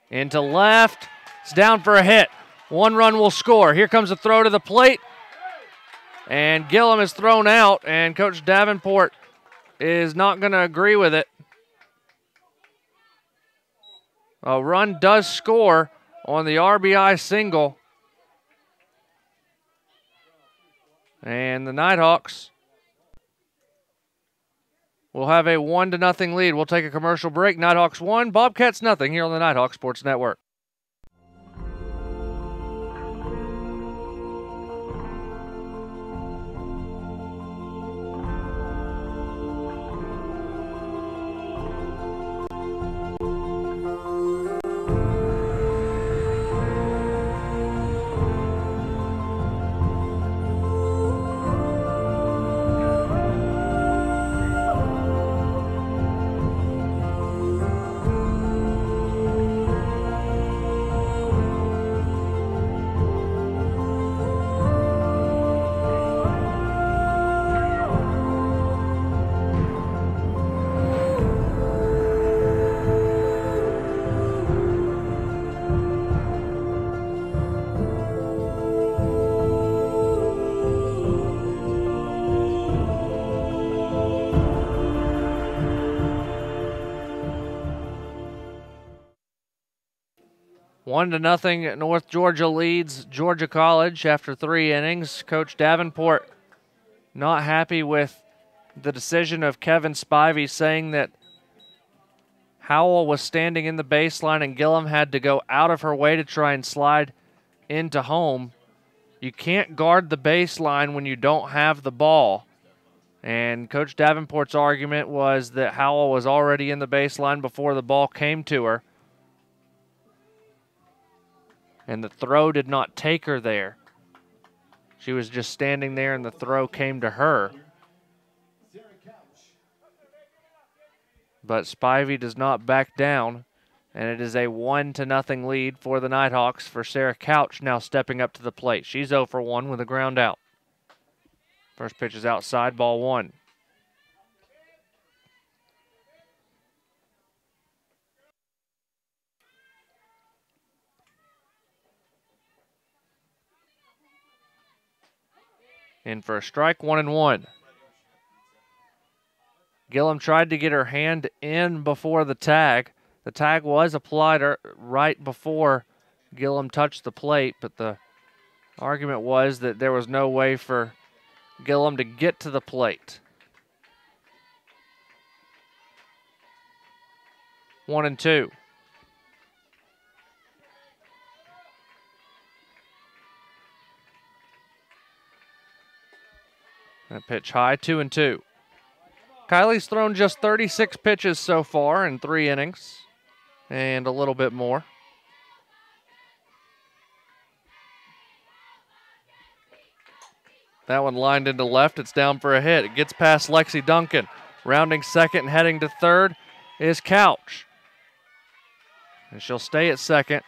Into left. It's down for a hit. One run will score. Here comes a throw to the plate. And Gillum is thrown out, and Coach Davenport is not going to agree with it. A run does score on the RBI single. And the Nighthawks will have a 1-0 lead. We'll take a commercial break. Nighthawks 1, Bobcats nothing here on the Nighthawk Sports Network. One to nothing, North Georgia leads Georgia College after 3 innings. Coach Davenport not happy with the decision of Kevin Spivey, saying that Howell was standing in the baseline and Gillum had to go out of her way to try and slide into home. You can't guard the baseline when you don't have the ball. And Coach Davenport's argument was that Howell was already in the baseline before the ball came to her. And the throw did not take her there. She was just standing there and the throw came to her. But Spivey does not back down, and it is a 1-0 lead for the Nighthawks, for Sarah Couch now stepping up to the plate. She's 0 for 1 with a ground out. First pitch is outside, ball 1. In for a strike, 1-1. Gillum tried to get her hand in before the tag. The tag was applied right before Gillum touched the plate, but the argument was that there was no way for Gillum to get to the plate. 1-2. And a pitch high, 2-2. Kylie's thrown just 36 pitches so far in 3 innings and a little bit more. That one lined into left. It's down for a hit. It gets past Lexi Duncan. Rounding second and heading to third is Couch. And she'll stay at second.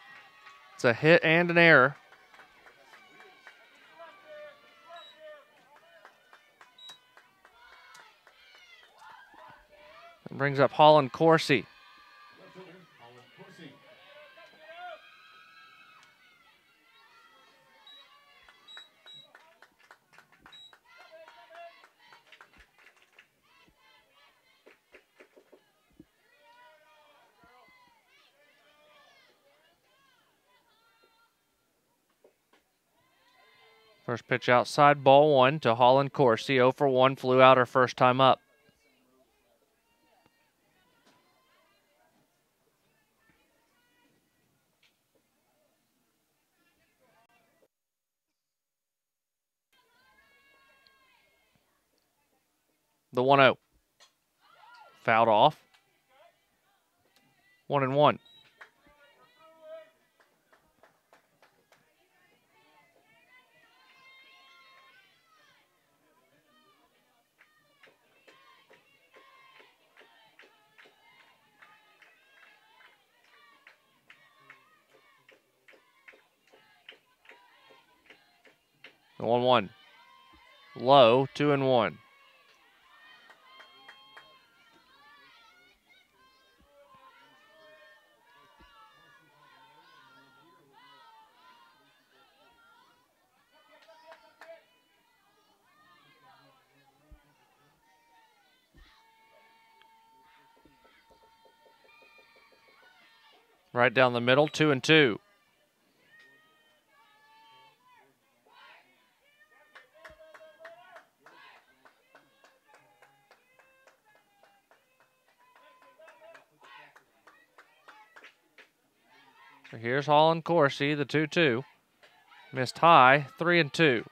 It's a hit and an error. That brings up Holland Corsi. First pitch outside, ball 1 to Holland Corsi. 0 for 1, flew out her first time up. The 1-0. Fouled off. 1-1. The 1-1. Low, 2-1. Right down the middle, 2-2. So here's Holland Corsi, the 2-2. Missed high, 3-2.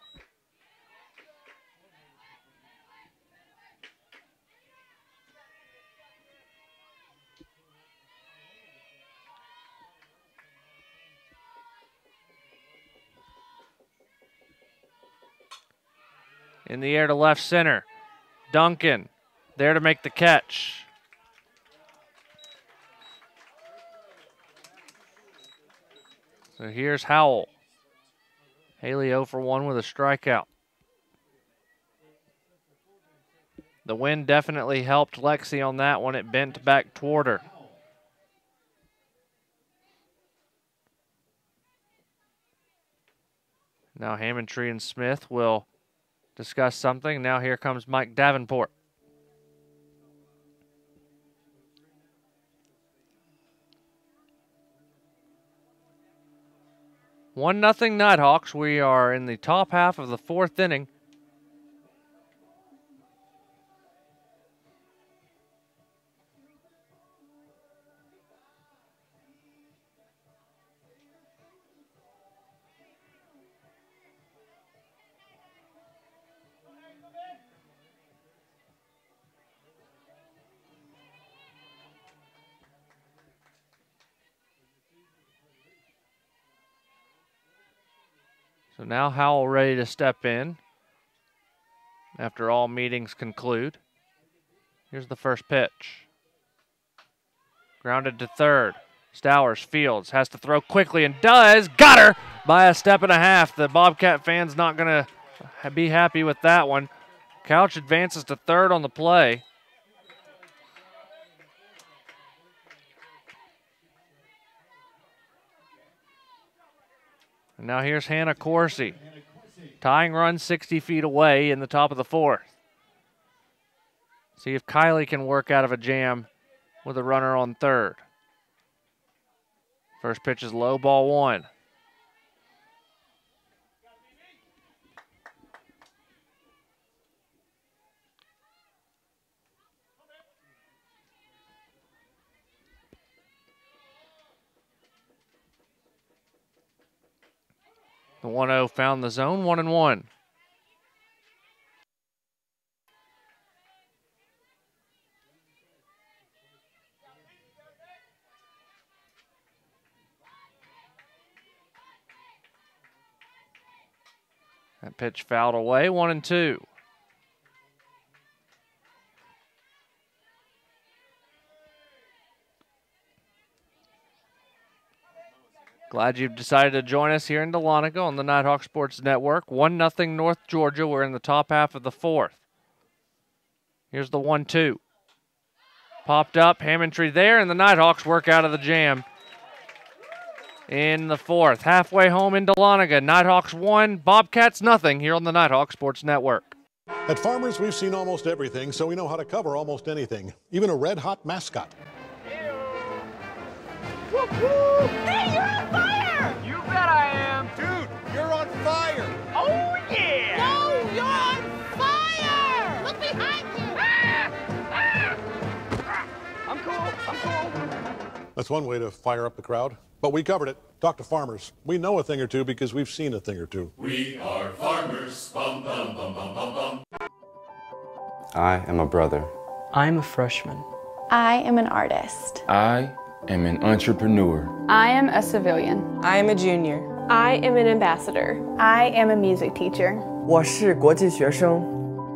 In the air to left center. Duncan there to make the catch. So here's Howell. Haley 0 for 1 with a strikeout. The wind definitely helped Lexi on that one. It bent back toward her. Now Hammondtree and Smith will discuss something. Now here comes Mike Davenport. 1-0 Nighthawks. We are in the top half of the 4th inning. So now Howell ready to step in after all meetings conclude. Here's the first pitch. Grounded to third. Stowers fields, has to throw quickly and does. Got her by a step and a half. The Bobcat fans not going to be happy with that one. Couch advances to third on the play. And now here's Hannah Coursey. Tying run 60 feet away in the top of the fourth. See if Kylie can work out of a jam with a runner on third. First pitch is low, ball one. The 1-0 found the zone, 1-1. That pitch fouled away, 1-2. Glad you've decided to join us here in Dahlonega on the Nighthawk Sports Network. 1-0 North Georgia. We're in the top half of the fourth. Here's the 1-2. Popped up, Hammondtree there, and the Nighthawks work out of the jam in the fourth. Halfway home in Dahlonega. Nighthawks 1, Bobcats nothing here on the Nighthawk Sports Network. At Farmers, we've seen almost everything, so we know how to cover almost anything, even a red-hot mascot. Hey, you're on fire! You bet I am. Dude, you're on fire. Oh, yeah. No, you're on fire. Look behind you. I'm cool. That's one way to fire up the crowd, but we covered it. Talk to Farmers. We know a thing or two because we've seen a thing or two. We are farmers. Bum, bum, bum, bum, bum, bum. I am a brother. I'm a freshman. I am an artist. I am an entrepreneur. I am a civilian. I am a junior. I am an ambassador. I am a music teacher. 我是国际学生.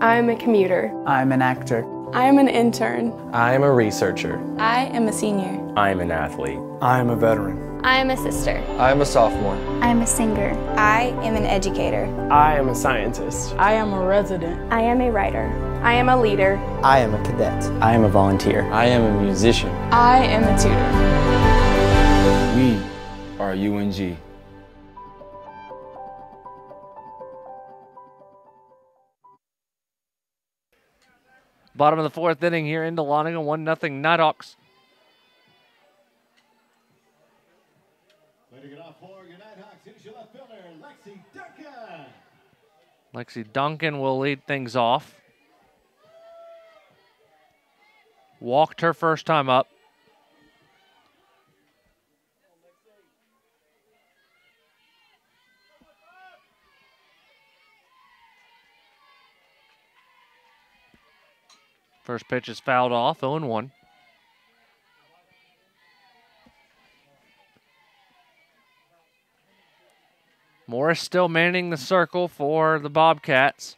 I am a commuter. I'm an actor. I am an intern. I am a researcher. I am a senior. I'm an athlete. I'm a veteran. I am a sister. I'm a sophomore. I am a singer. I am an educator. I am a scientist. I am a resident. I am a writer. I am a leader. I am a cadet. I am a volunteer. I am a musician. I am a tutor. We are UNG. Bottom of the fourth inning here in Dahlonega, 1-0 Nighthawks. Leading it off for your Nighthawks, here's your left fielder, Lexi Duncan. Lexi Duncan will lead things off. Walked her first time up. First pitch is fouled off, 0-1. Morris still manning the circle for the Bobcats.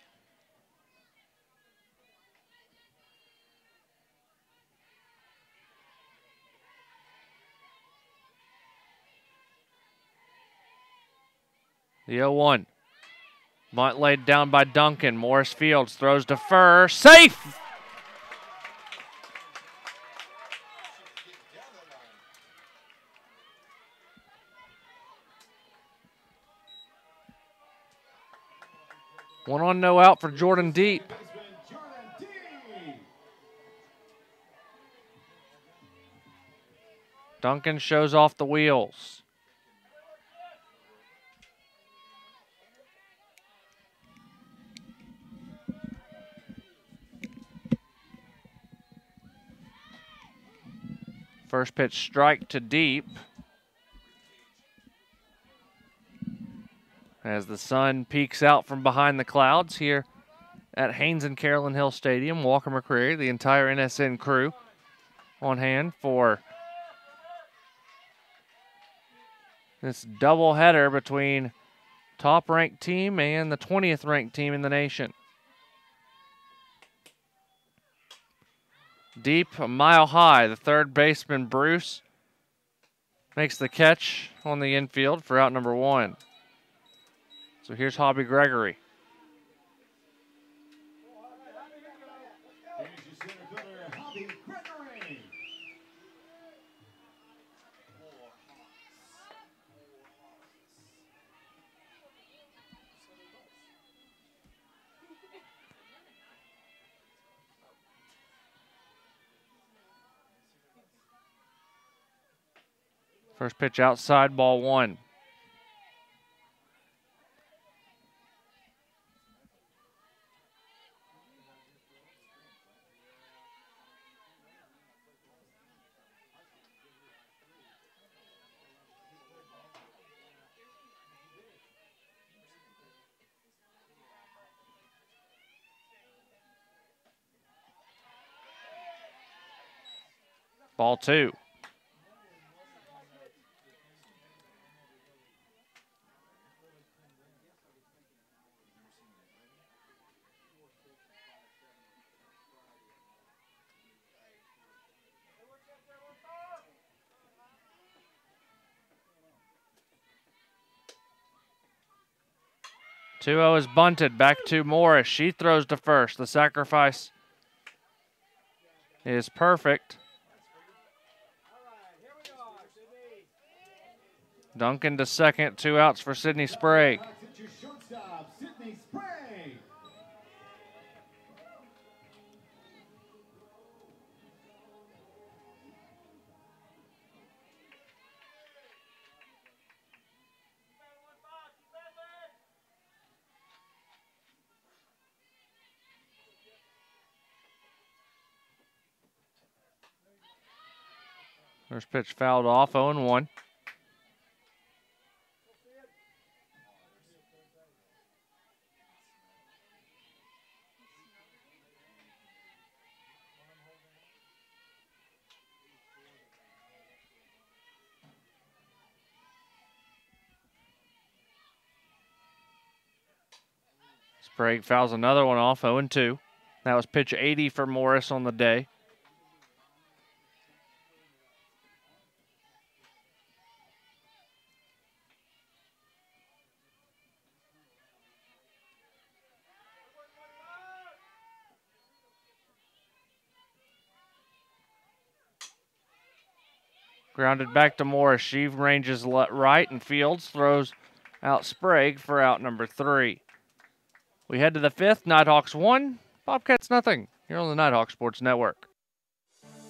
The 0-1. Bunt laid down by Duncan. Morris Fields throws to first. Safe! One on, no out for Jordan Deep. Duncan shows off the wheels. First pitch strike to Deep. As the sun peeks out from behind the clouds here at Haynes and Carolyn Hill Stadium. Walker McCreary, the entire NSN crew on hand for this doubleheader between top-ranked team and the 20th ranked team in the nation. Deep, a mile high, the third baseman Bruce makes the catch on the infield for out number one. So here's Hobby Gregory. First pitch outside, ball one. Ball two. Two-0 is bunted. Back to Morris. She throws to first. The sacrifice is perfect. Duncan to second. 2 outs for Sydney Sprague. First pitch fouled off, 0-1. Sprague fouls another one off, 0-2. That was pitch 80 for Morris on the day. Grounded back to Morris. She ranges right and fields, throws out Sprague for out number 3. We head to the 5th. Nighthawks 1, Bobcats nothing. Here on the Nighthawk Sports Network.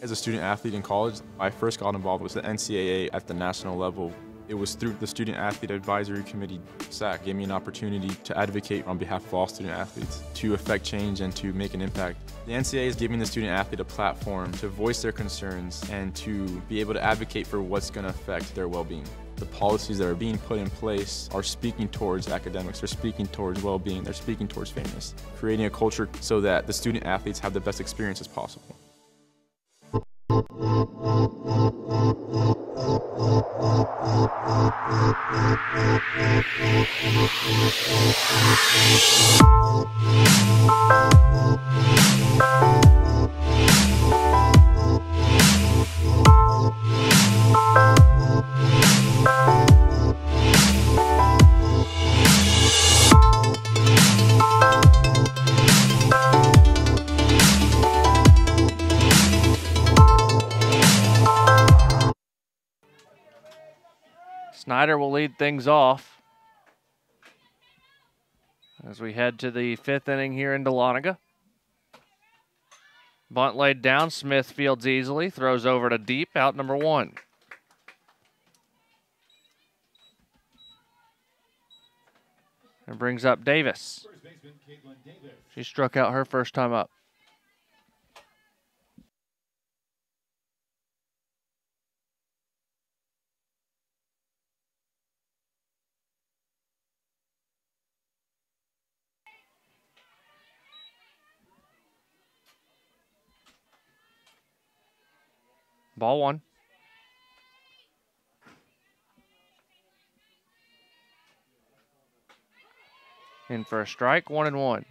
As a student athlete in college, I first got involved with the NCAA at the national level. It was through the Student Athlete Advisory Committee, SAC, gave me an opportunity to advocate on behalf of all student athletes, to affect change and to make an impact. The NCAA is giving the student athlete a platform to voice their concerns and to be able to advocate for what's going to affect their well-being. The policies that are being put in place are speaking towards academics, they're speaking towards well-being, they're speaking towards fairness, creating a culture so that the student athletes have the best experience as possible. Snyder will lead things off as we head to the 5th inning here in Dahlonega. Bunt laid down. Smith fields easily, throws over to deep, out number 1. And brings up Davis. She struck out her first time up. Ball 1. In for a strike, 1-1.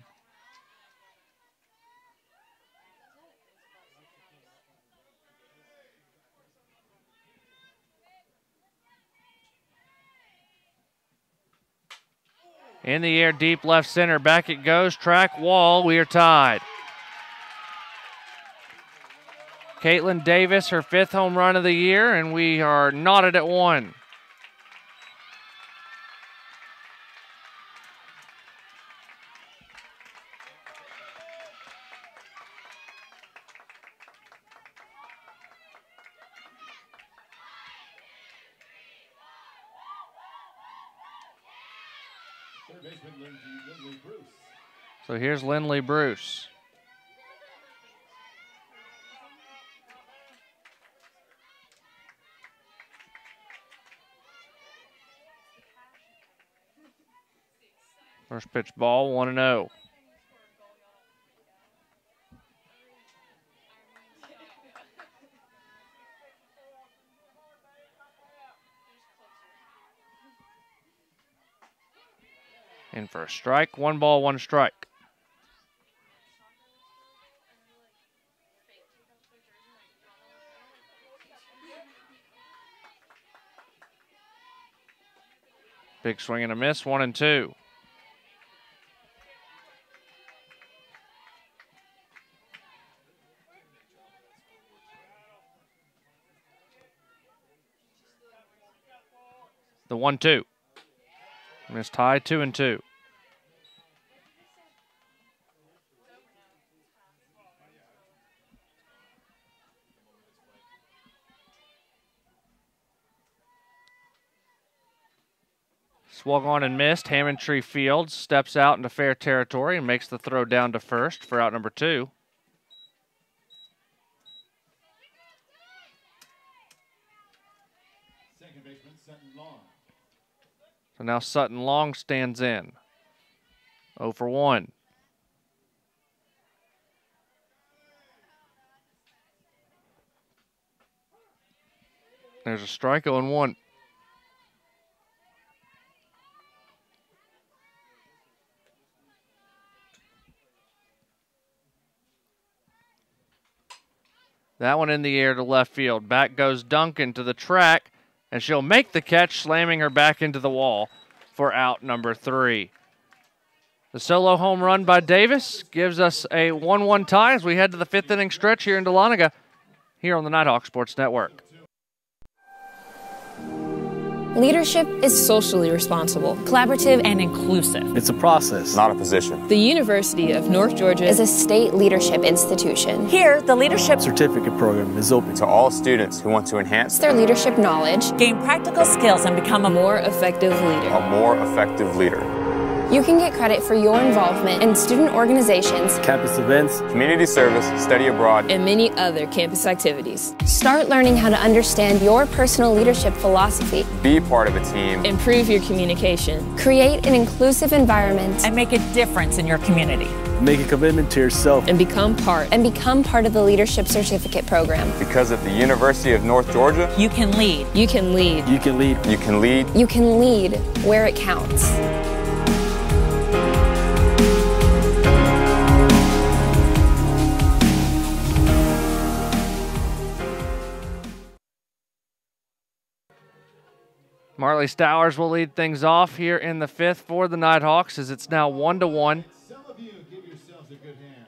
In the air, deep left center. Back it goes. Track wall. We are tied. Caitlin Davis, her 5th home run of the year, and we are knotted at 1. So here's Lindley Bruce. First pitch ball, 1-0. In for a strike, 1 ball, 1 strike. Big swing and a miss, 1-2. The 1-2. And it's tied 2-2. Swung on and missed. Hammondtree Fields steps out into fair territory and makes the throw down to first for out number 2. Second baseman, Sutton Long. So now Sutton Long stands in. 0 for 1. There's a strike, 0-1. That one in the air to left field. Back goes Duncan to the track, and she'll make the catch, slamming her back into the wall for out number 3. The solo home run by Davis gives us a 1-1 tie as we head to the 5th inning stretch here in Dahlonega, here on the Nighthawk Sports Network. Leadership is socially responsible, collaborative, and inclusive. It's a process, not a position. The University of North Georgia is a state leadership institution. Here, the leadership certificate program is open to all students who want to enhance their leadership knowledge, gain practical skills, and become a more effective leader. A more effective leader. You can get credit for your involvement in student organizations, campus events, community service, study abroad, and many other campus activities. Start learning how to understand your personal leadership philosophy. Be part of a team. Improve your communication. Create an inclusive environment. And make a difference in your community. Make a commitment to yourself. And become part of the Leadership Certificate Program. Because at the University of North Georgia, you can lead. You can lead. You can lead. You can lead. You can lead where it counts. Marley Stowers will lead things off here in the 5th for the Nighthawks as it's now 1-1. Some of you give yourselves a good hand.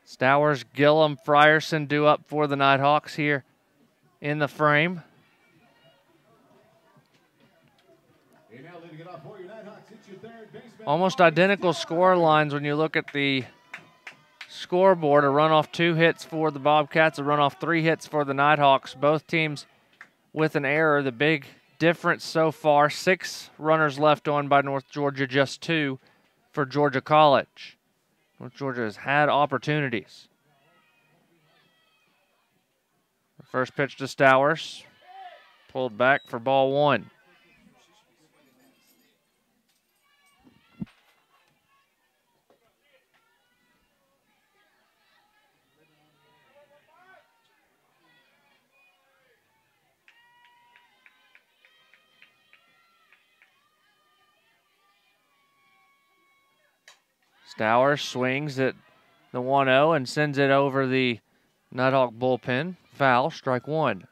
Stowers, Gillum, Frierson due up for the Nighthawks here in the frame. Almost identical score lines when you look at the scoreboard. A run off 2 hits for the Bobcats, a run off 3 hits for the Nighthawks. Both teams with an error. The big difference so far, 6 runners left on by North Georgia, just 2 for Georgia College. North Georgia has had opportunities. The first pitch to Stowers, pulled back for ball 1. Stowers swings at the 1-0 and sends it over the Nighthawk bullpen. Foul, strike 1.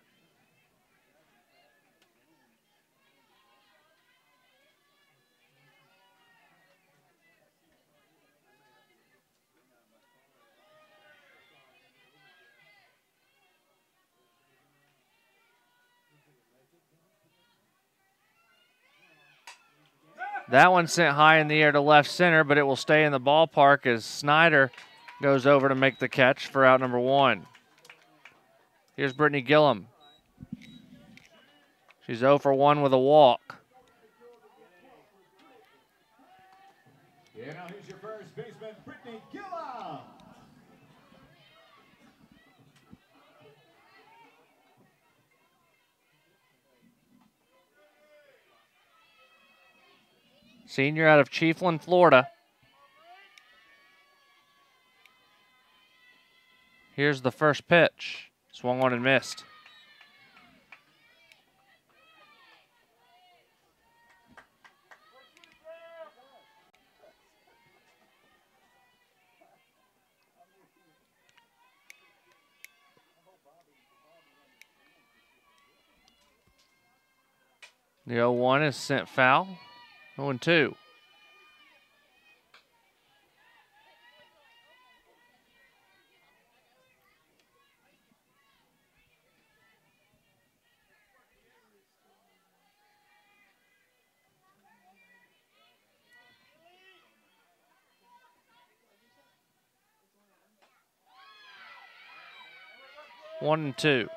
That one sent high in the air to left center, but it will stay in the ballpark as Snyder goes over to make the catch for out number 1. Here's Brittany Gillum. She's 0 for 1 with a walk. Yeah, now here's your first baseman, Brittany Gillum. Senior out of Chiefland, Florida. Here's the first pitch. Swung on and missed. The 0-1 is sent foul. 0-2. One and two.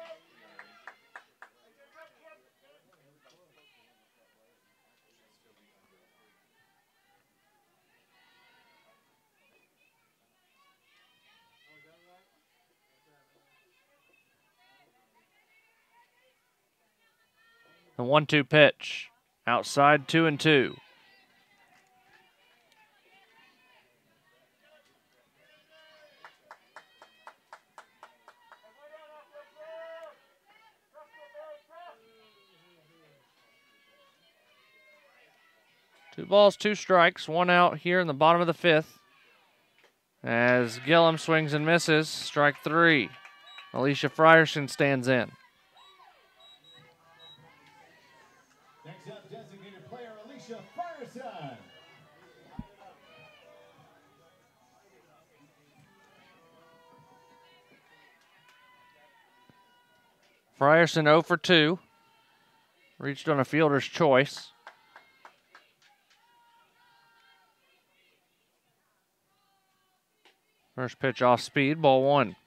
The 1-2 pitch. Outside 2-2. Two balls, two strikes, one out here in the bottom of the fifth. As Gillum swings and misses, strike three. Alicia Frierson stands in. Next up, designated player Alicia Frierson. Frierson 0 for 2. Reached on a fielder's choice. First pitch off speed, ball one.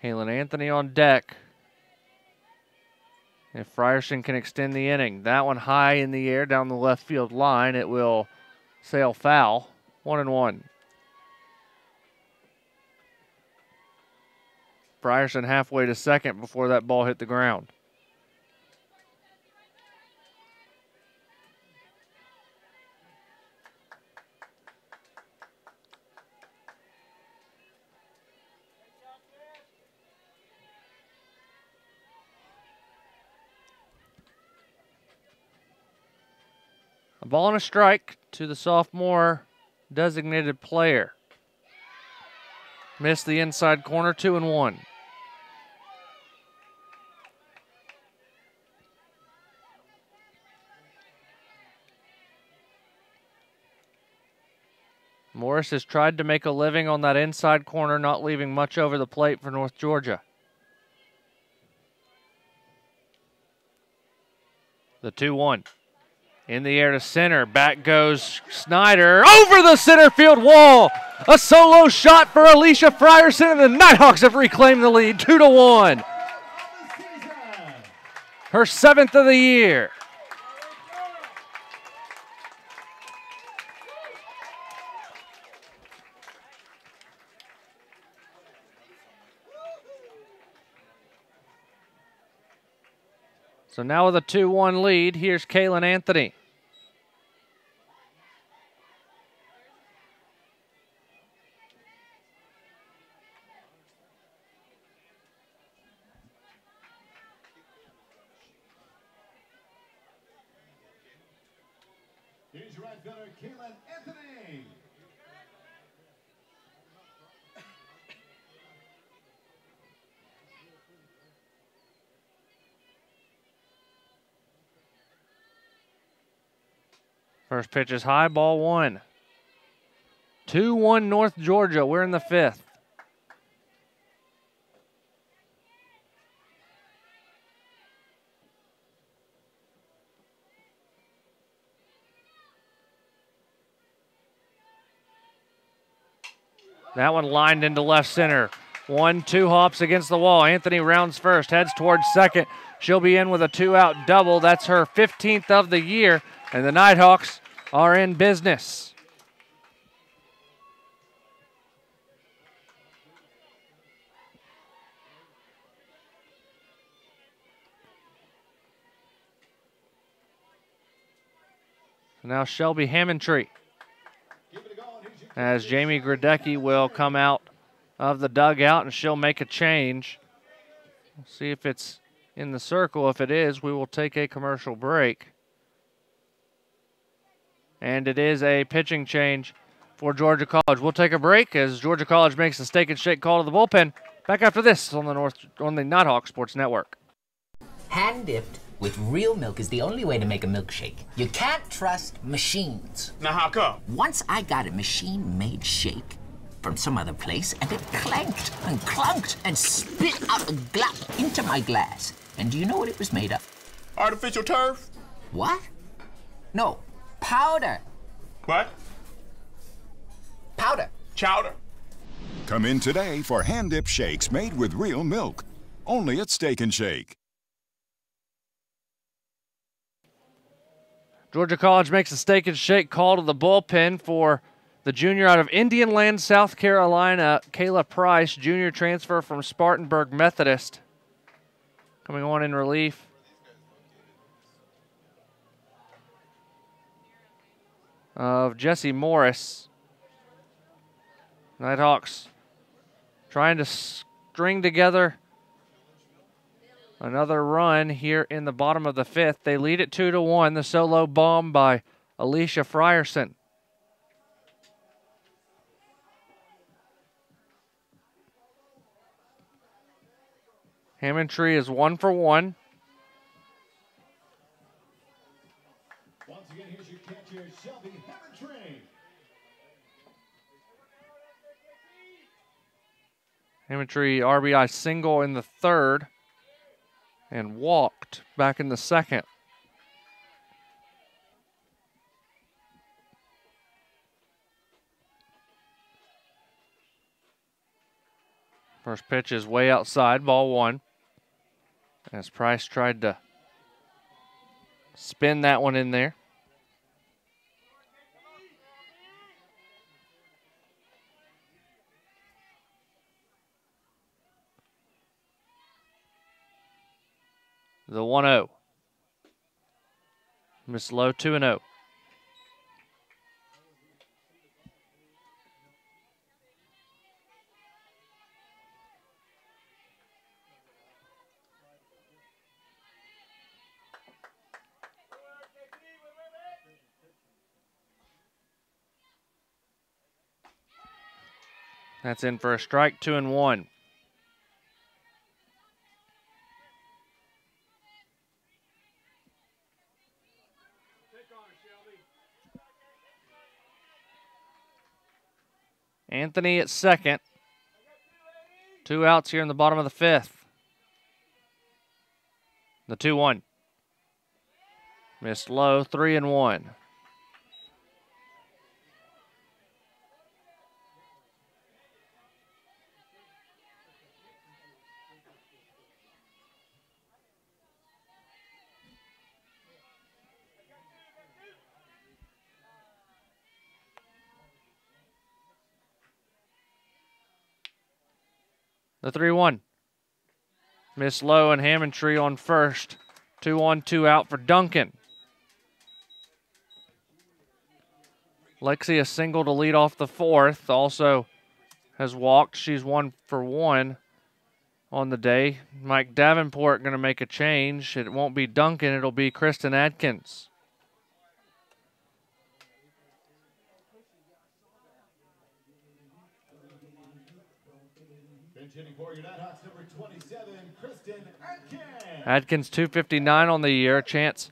Kaylin Anthony on deck. If Frierson can extend the inning, that one high in the air down the left field line, it will sail foul. 1-1. Frierson halfway to second before that ball hit the ground. A ball and a strike to the sophomore designated player. Missed the inside corner, 2-1. Morris has tried to make a living on that inside corner, not leaving much over the plate for North Georgia. The 2-1. In the air to center. Back goes Snyder. Over the center field wall. A solo shot for Alicia Frierson, and the Nighthawks have reclaimed the lead, 2-1. Her 7th of the year. So now with a 2-1 lead, here's Kaylin Anthony. Here's your right fielder, Kaylin Anthony. First pitch is high, ball one. 2-1 North Georgia. We're in the fifth. That one lined into left center. 1-2 hops against the wall. Anthony rounds first, heads towards second. She'll be in with a 2-out double. That's her 15th of the year, and the Nighthawks are in business. Now Shelby Hammondtree, as Jamie Gradecki will come out of the dugout and she'll make a change. We'll see if it's in the circle. If it is, we will take a commercial break. And it is a pitching change for Georgia College. We'll take a break as Georgia College makes a steak and shake call to the bullpen. Back after this on the Nighthawk Sports Network. Hand-dipped with real milk is the only way to make a milkshake. You can't trust machines. Now how come? Once I got a machine-made shake from some other place, and it clanked and clunked and spit out a glop into my glass. And do you know what it was made of? Artificial turf? What? No, powder. What? Powder. Chowder. Come in today for hand-dip shakes made with real milk. Only at Steak and Shake. Georgia College makes a steak and shake call to the bullpen for the junior out of Indian Land, South Carolina, Kayla Price, junior transfer from Spartanburg Methodist. Coming on in relief. Of Jesse Morris. Nighthawks trying to string together another run here in the bottom of the fifth. They lead it 2-1. The solo bomb by Alicia Frierson. Hammondtree is 1 for 1. Once again, here's your catcher, Shelby Hammondtree. Hammondtree RBI single in the third and walked back in the second. First pitch is way outside, ball one. As Price tried to spin that one in there. The 1-0. Miss Lowe 2-0. That's in for a strike, 2-1. Anthony at second. 2 outs here in the bottom of the fifth. The 2-1. Missed low, 3-1. The 3-1. Miss Lowe and Hammondtree on first. 2-1, 2 out for Duncan. Lexi a single to lead off the fourth. Also has walked. She's 1 for 1 on the day. Mike Davenport going to make a change. It won't be Duncan. It'll be Kristen Adkins. Adkins 259 on the year. A chance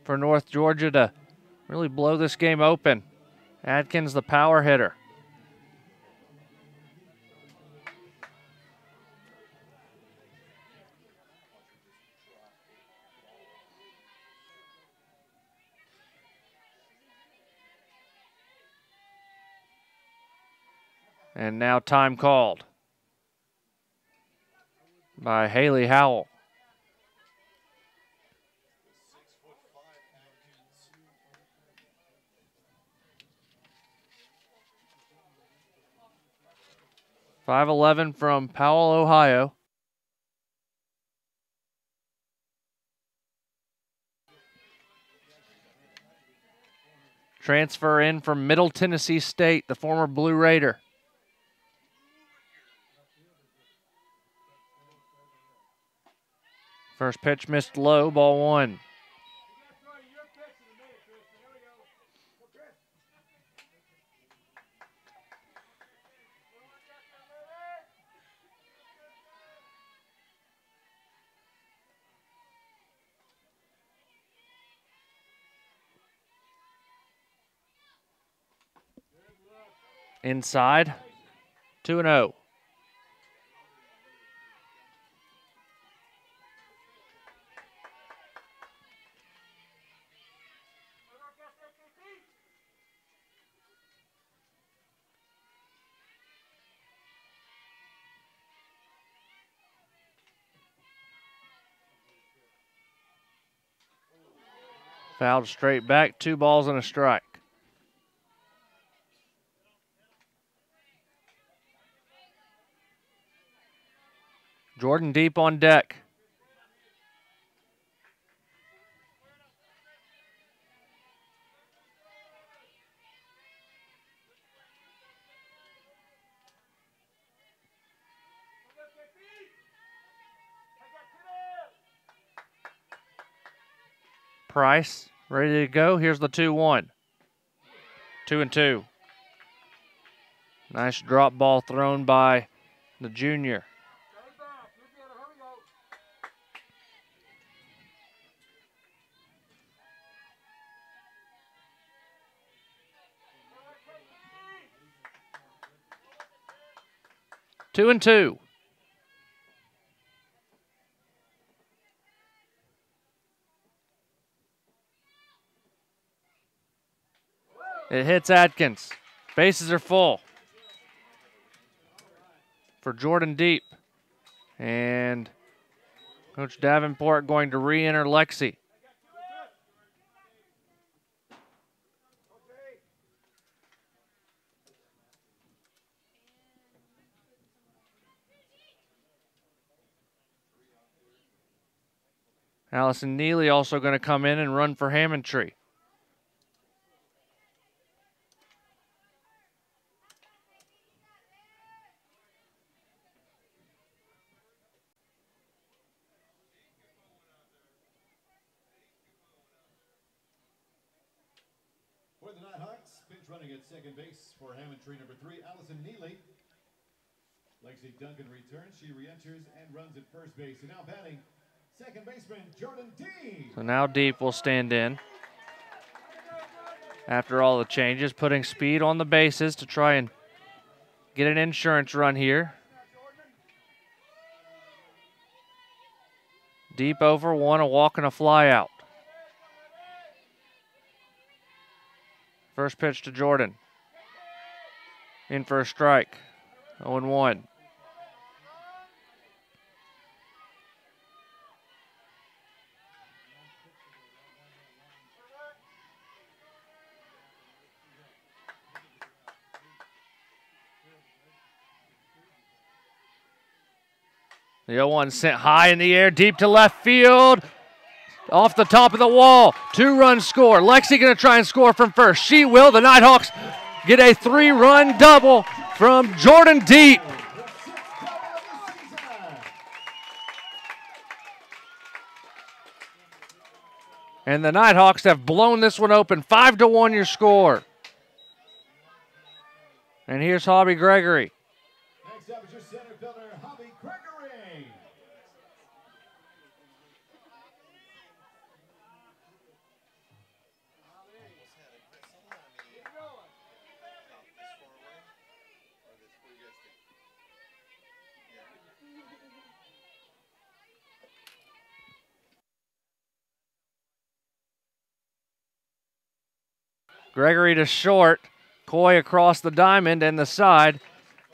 for North Georgia to really blow this game open. Adkins the power hitter. And now time called by Haley Howell. .511 from Powell, Ohio. Transfer in from Middle Tennessee State, the former Blue Raider. First pitch missed low, ball one. Inside, 2-0. Fouled straight back, 2 balls and a strike. Jordan Deep on deck. Price ready to go. Here's the 2-1. 2-2. Nice drop ball thrown by the junior. Two and two. It hits Atkins. Bases are full for Jordan Deep. And Coach Davenport going to re-enter Lexi. Allison Neely also going to come in and run for Hammondtree. For the Nighthawks, pinch running at second base for Hammondtree number 3, Allison Neely. Lexi Duncan returns. She re-enters and runs at first base. And now batting, second baseman Jordan Deep. So now Deep will stand in. After all the changes, putting speed on the bases to try and get an insurance run here. Deep over 1, a walk and a fly out. First pitch to Jordan. In for a strike. 0-1. The 0-1 sent high in the air, deep to left field. Off the top of the wall. 2-run score. Lexi going to try and score from first. She will. The Nighthawks get a 3-run double from Jordan Deep. And the Nighthawks have blown this one open. 5-1 your score. And here's Hobby Gregory. Next up is your center fielder, Hobby Gregory. Gregory to short. Coy across the diamond and the side.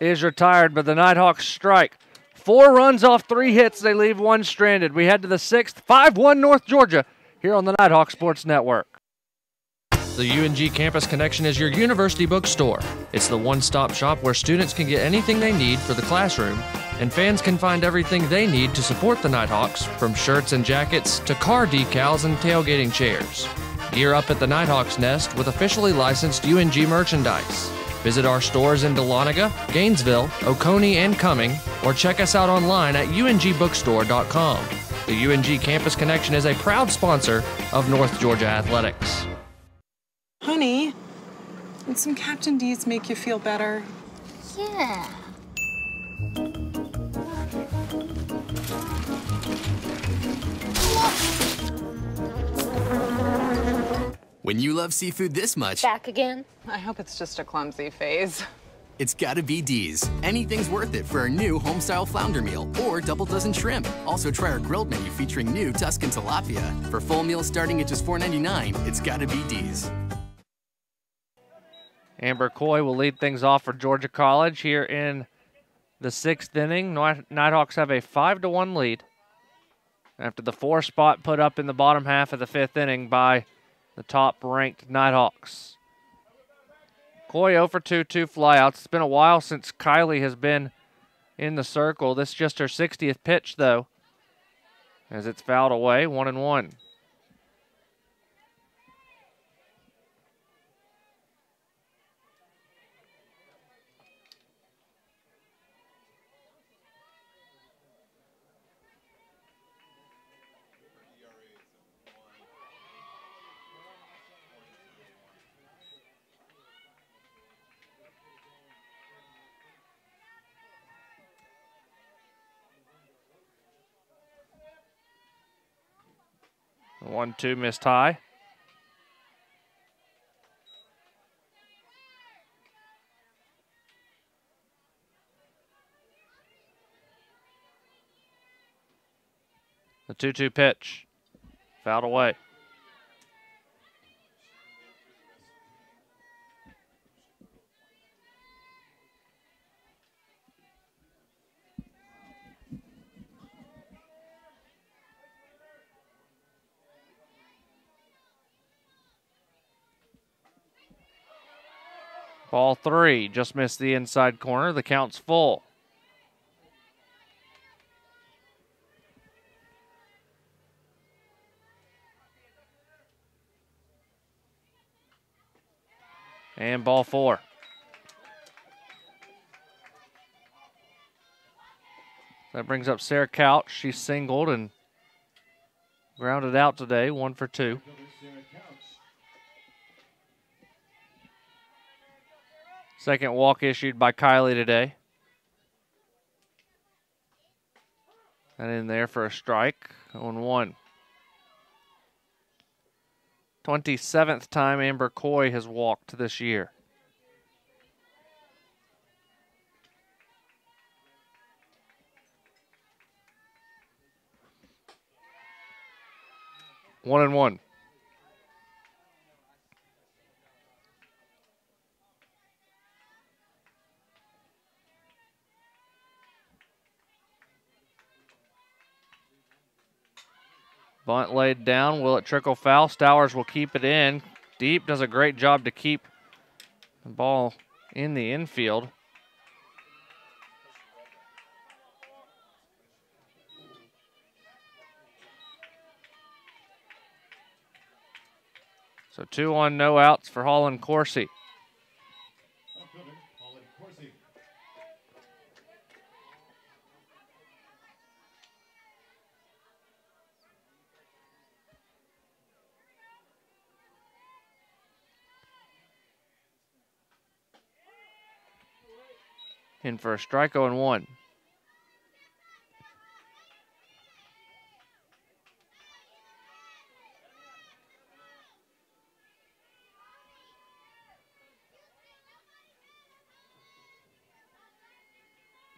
is retired, but the Nighthawks strike. 4 runs off 3 hits. They leave 1 stranded. We head to the 6th, 5-1 North Georgia here on the Nighthawk Sports Network. The UNG Campus Connection is your university bookstore. It's the one-stop shop where students can get anything they need for the classroom, and fans can find everything they need to support the Nighthawks, from shirts and jackets to car decals and tailgating chairs. Gear up at the Nighthawks Nest with officially licensed UNG merchandise. Visit our stores in Dahlonega, Gainesville, Oconee, and Cumming, or check us out online at ungbookstore.com. The UNG Campus Connection is a proud sponsor of North Georgia Athletics. Honey, would some Captain D's make you feel better? Yeah. When you love seafood this much... Back again? I hope it's just a clumsy phase. It's gotta be D's. Anything's worth it for our new home-style flounder meal or double dozen shrimp. Also try our grilled menu featuring new Tuscan tilapia. For full meals starting at just $4.99, it's gotta be D's. Amber Coy will lead things off for Georgia College here in the 6th inning. Nighthawks have a 5-1 lead after the 4 spot put up in the bottom half of the 5th inning by the top-ranked Nighthawks. Coy 0 for 2, 2 flyouts. It's been a while since Kylie has been in the circle. This is just her 60th pitch, though, as it's fouled away, 1-1. The 1-2 missed high. The 2-2 pitch. Fouled away. Ball 3 just missed the inside corner. The count's full. And ball 4. That brings up Sarah Couch. She singled and grounded out today, 1 for 2. Second walk issued by Kylie today. And in there for a strike, 0-1. 27th time Amber Coy has walked this year. One and one. Bunt laid down. Will it trickle foul? Stowers will keep it in. Deep does a great job to keep the ball in the infield. So 2-1, no outs for Holland Coursey. In for a strike, 0-1.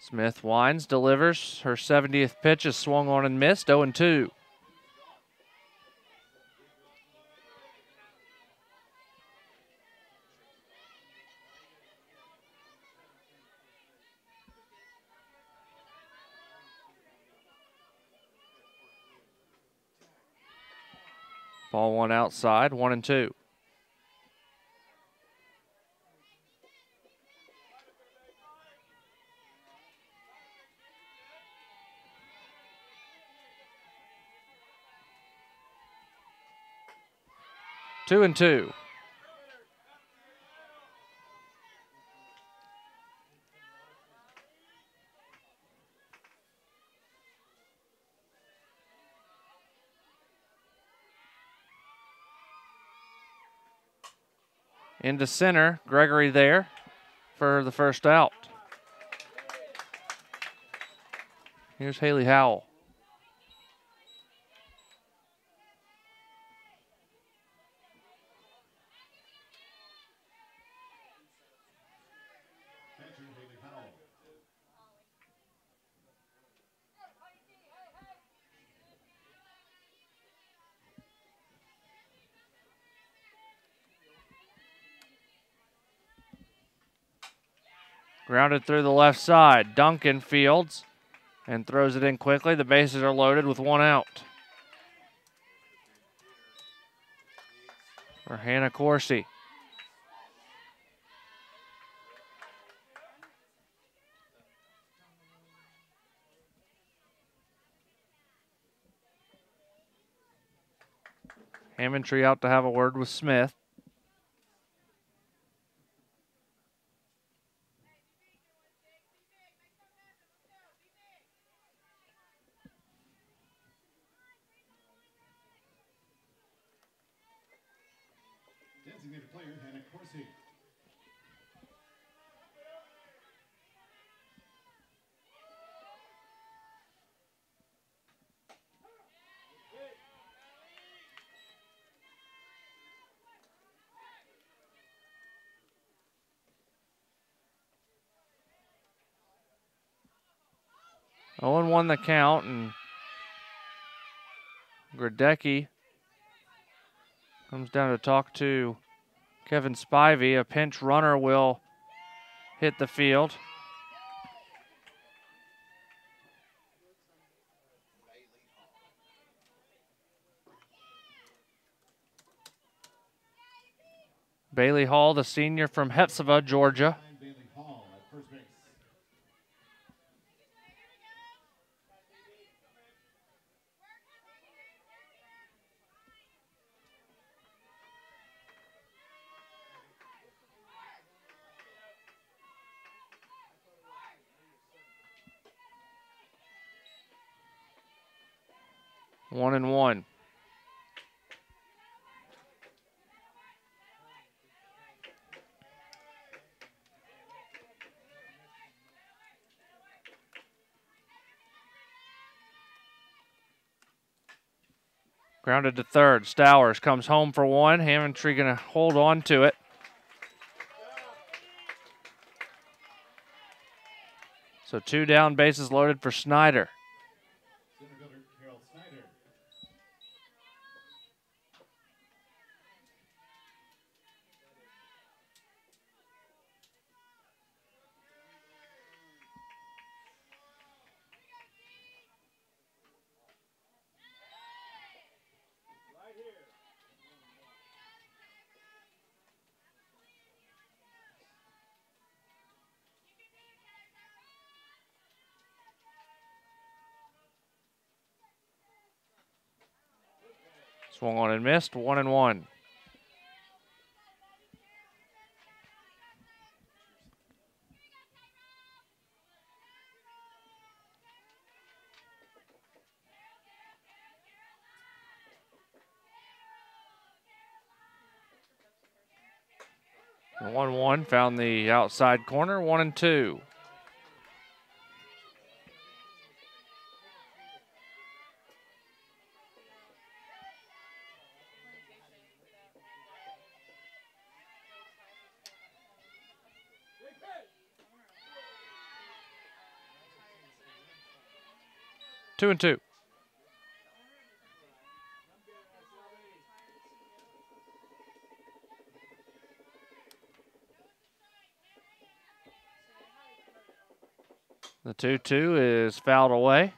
Smith winds, delivers. Her 70th pitch is swung on and missed, 0-2. Ball one outside, 1-2. Two and two. Into center, Gregory there for the first out. Here's Haley Howell. Grounded through the left side. Duncan fields and throws it in quickly. The bases are loaded with one out. For Hannah Corsi. Hammondtree out to have a word with Smith. Designated player, Hannah Corsi. Oh, and 1 the count, and Gradecki comes down to talk to Kevin Spivey. A pinch runner will hit the field. Bailey Hall, the senior from Hepzibah, Georgia. Bailey Hall at first base. One and one. Grounded to third. Stowers comes home for one. Hammondtree going to hold on to it. So 2 down, bases loaded for Snyder. Center fielder Carol Snyder. Swung on and missed. 1 and 1. The 1-1 found the outside corner. 1 and 2. Two and two. The 2-2 is fouled away.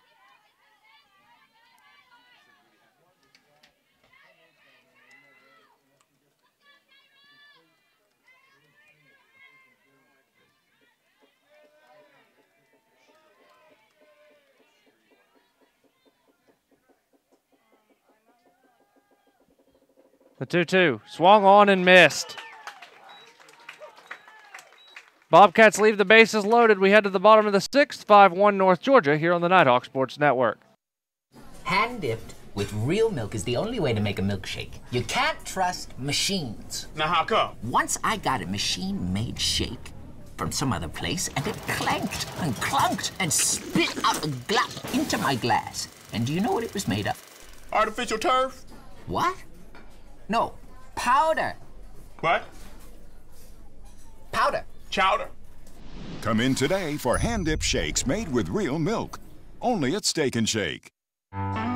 The 2-2 swung on and missed. Bobcats leave the bases loaded. We head to the bottom of the sixth, 5-1 North Georgia here on the Nighthawk Sports Network. Hand-dipped with real milk is the only way to make a milkshake. You can't trust machines. Now how come? Once I got a machine-made shake from some other place, and it clanked and clunked and spit out a glop into my glass. And do you know what it was made of? Artificial turf? What? No, powder. What? Powder. Chowder. Come in today for hand-dip shakes made with real milk. Only at Steak and Shake. Don't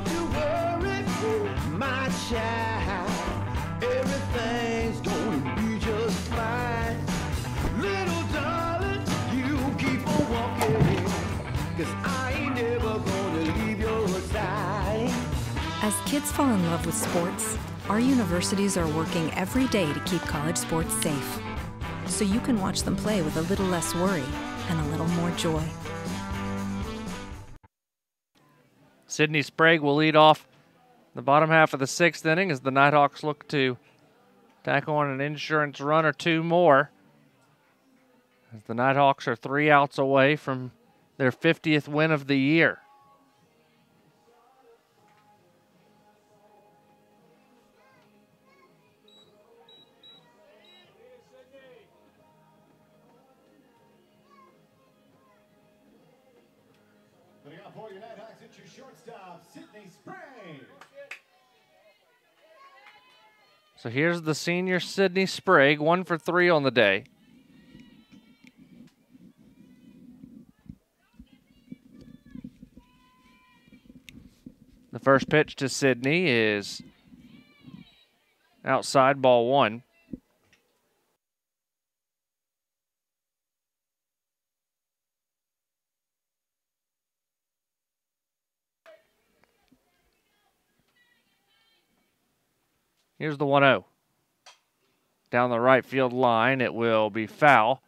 you worry, my child. Everything's gonna be just fine. Little darling, you keep on walking, 'cause I ain't never gonna leave your side. As kids fall in love with sports, our universities are working every day to keep college sports safe, so you can watch them play with a little less worry and a little more joy. Sydney Sprague will lead off the bottom half of the sixth inning as the Nighthawks look to tackle on an insurance run or two more. As the Nighthawks are 3 outs away from their 50th win of the year. Putting out for your Nighthawks, it's your shortstop, Sydney Sprague. So here's the senior Sydney Sprague, 1 for 3 on the day. The first pitch to Sydney is outside, ball 1. Here's the 1-0. Down the right field line, it will be foul.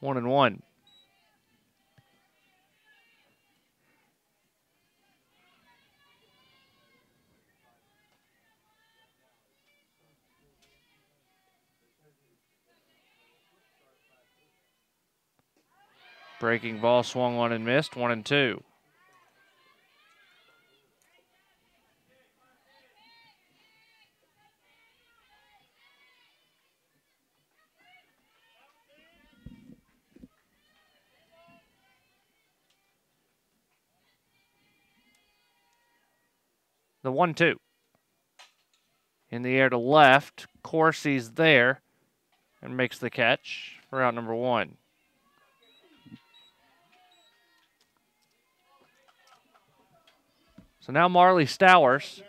1-1. Breaking ball swung on and missed, 1-2. The 1-2. In the air to left, Corsi's there and makes the catch for out number 1. So now Marley Stowers.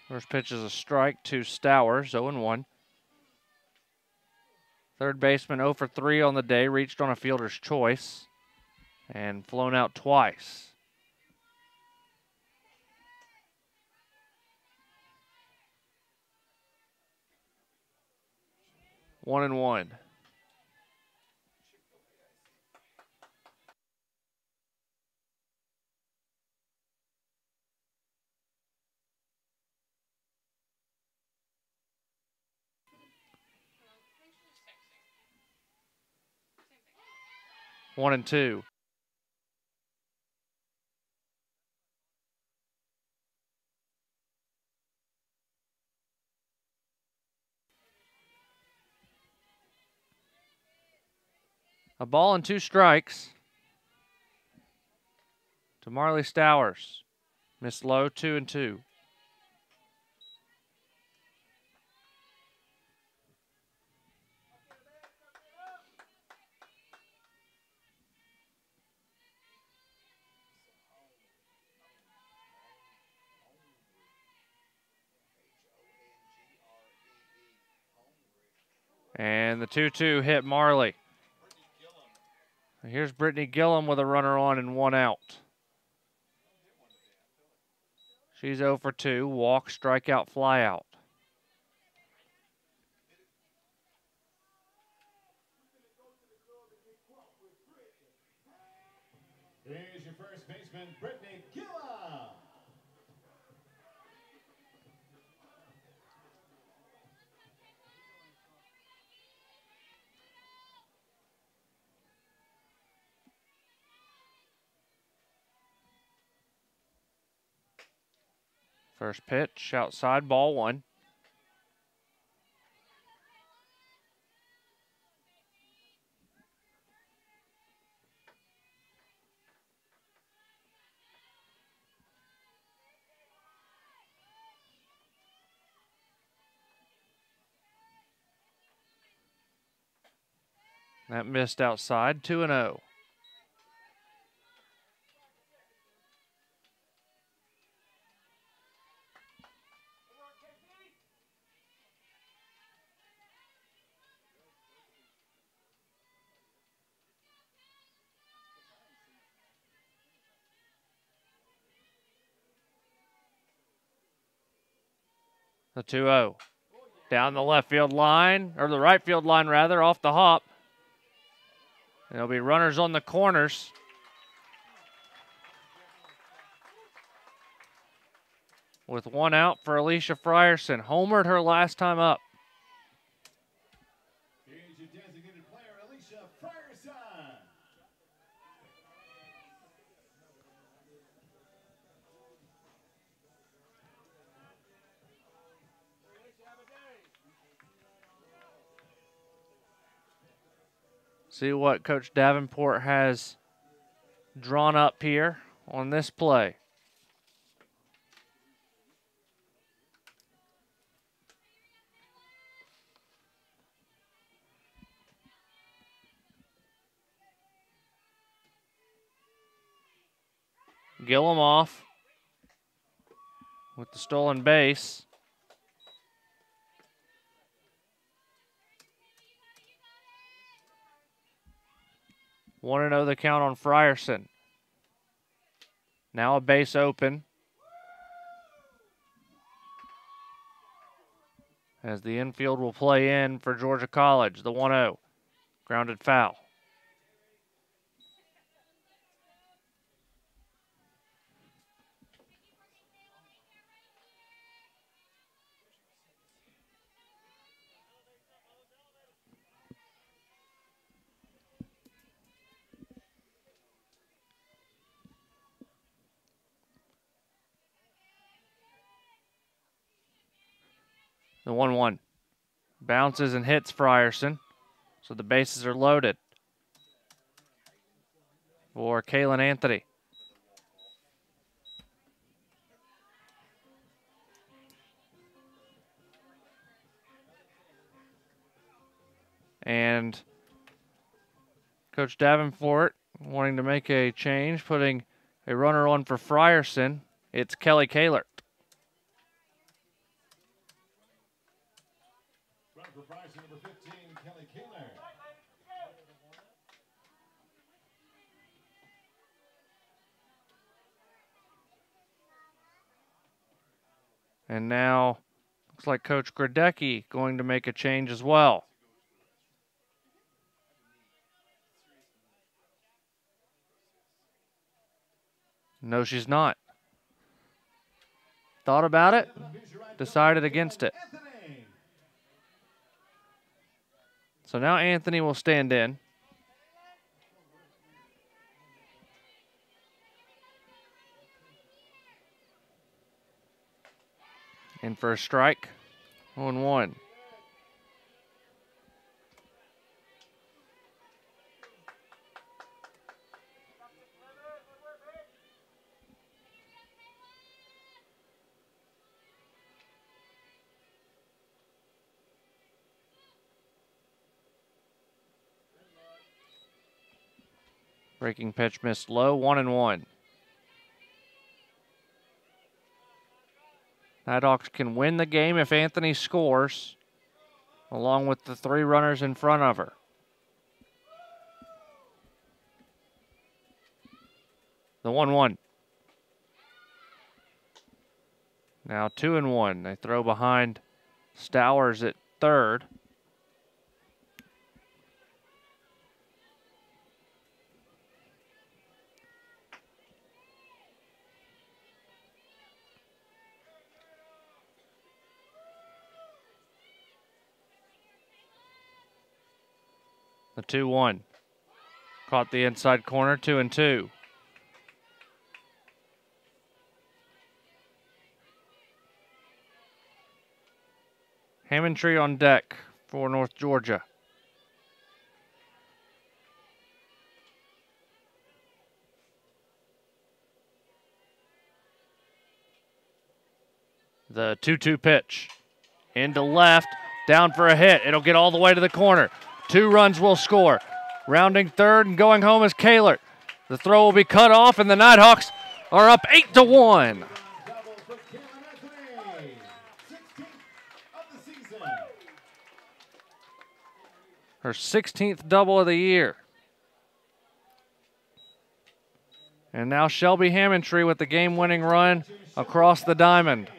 First pitch is a strike to Stowers, 0-1. Third baseman 0 for 3 on the day, reached on a fielder's choice and flown out twice. One and one. One and two. A ball and 2 strikes to Marley Stowers. Missed low, 2-2. And the 2-2 hit Marley. Here's Brittany Gillum with a runner on and 1 out. She's 0 for 2. Walk, strikeout, fly out. Here's your first baseman, Brittany Gillum. First pitch, outside, ball 1. That missed outside, 2-0. The 2-0. Down the left field line, or the right field line rather, off the hop. There'll be runners on the corners. With 1 out for Alicia Frierson. Homered her last time up. Here's your designated player, Alicia Frierson. See what Coach Davenport has drawn up here on this play. Gillum off with the stolen base. One and 0 the count on Frierson. Now a base open. As the infield will play in for Georgia College, the 1-0. Grounded foul. The 1-1. Bounces and hits Frierson. So the bases are loaded for Kaylin Anthony. And Coach Davenport wanting to make a change, putting a runner on for Frierson. It's Kelly Kahlert. Runner for Frierson, number 15, Kelly Kahlert. And now looks like Coach Gradecki going to make a change as well. No, she's not. Thought about it, decided against it. So now Anthony will stand in. In for a strike, 0-1. Breaking pitch missed low, 1-1. Nighthawks can win the game if Anthony scores, along with the 3 runners in front of her. The 1-1. Now 2-1. They throw behind Stowers at third. The 2-1. Caught the inside corner, 2-2. Hammondtree on deck for North Georgia. The 2-2 pitch. Into left, down for a hit. It'll get all the way to the corner. 2 runs will score. Rounding third and going home is Kaler. The throw will be cut off, and the Nighthawks are up 8-1. Her 16th double of the year. And now Shelby Hammondtree with the game-winning run across the diamond.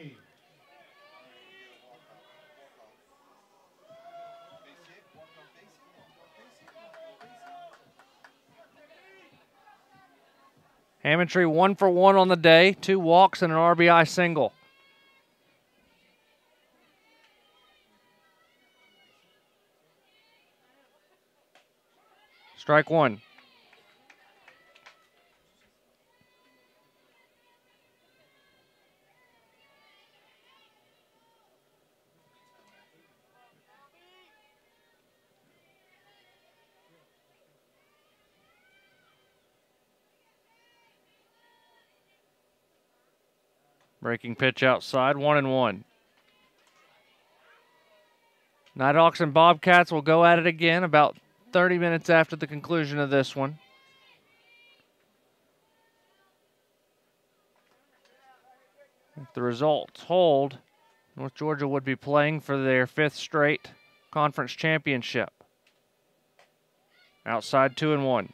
Hammondtree 1 for 1 on the day, 2 walks and an RBI single. Strike 1. Breaking pitch outside, 1-1. Nighthawks and Bobcats will go at it again about 30 minutes after the conclusion of this one. If the results hold, North Georgia would be playing for their 5th straight conference championship. Outside, 2-1.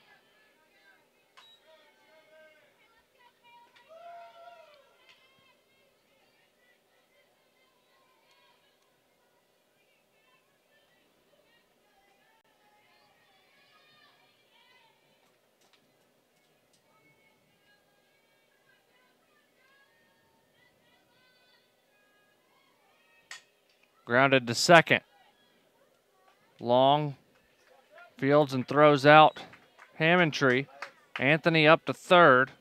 Grounded to second. Long fields and throws out Hammondtree. Anthony up to third.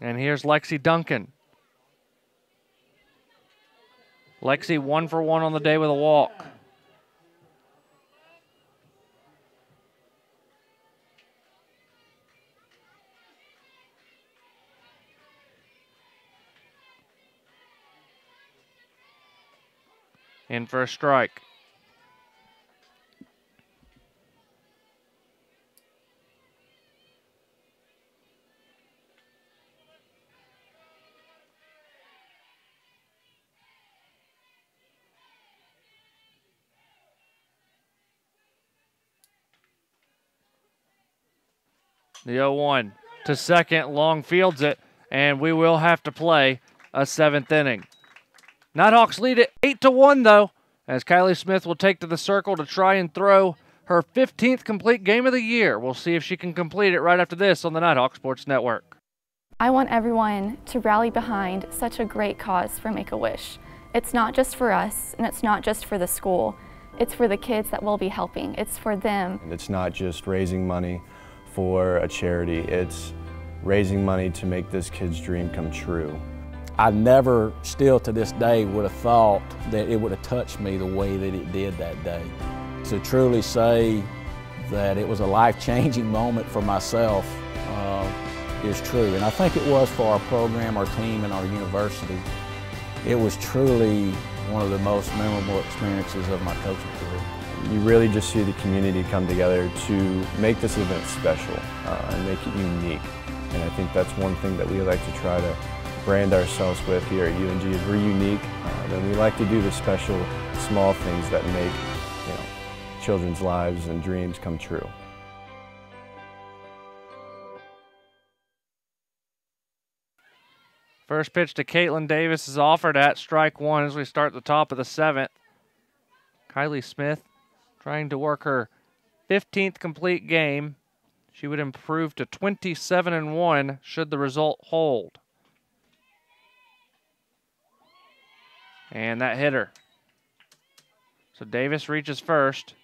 And here's Lexi Duncan. Lexi 1 for 1 on the day with a walk. In for a strike. The 0-1 to second. Long fields it, and we will have to play a 7th inning. Nighthawks lead it 8-1, though, as Kylie Smith will take to the circle to try and throw her 15th complete game of the year. We'll see if she can complete it right after this on the Nighthawk Sports Network. I want everyone to rally behind such a great cause for Make-A-Wish. It's not just for us, and it's not just for the school. It's for the kids that we'll be helping. It's for them. And it's not just raising money for a charity. It's raising money to make this kid's dream come true. I never, still to this day, would have thought that it would have touched me the way that it did that day. To truly say that it was a life-changing moment for myself is true. And I think it was for our program, our team, and our university. It was truly one of the most memorable experiences of my coaching career. You really just see the community come together to make this event special and make it unique. And I think that's one thing that we like to try to brand ourselves with here at UNG is we're unique, and we like to do the special, small things that make children's lives and dreams come true. First pitch to Caitlin Davis is offered at strike one as we start the top of the 7th. Kylie Smith trying to work her 15th complete game. She would improve to 27-1 should the result hold. And that hit her. So Davis reaches first.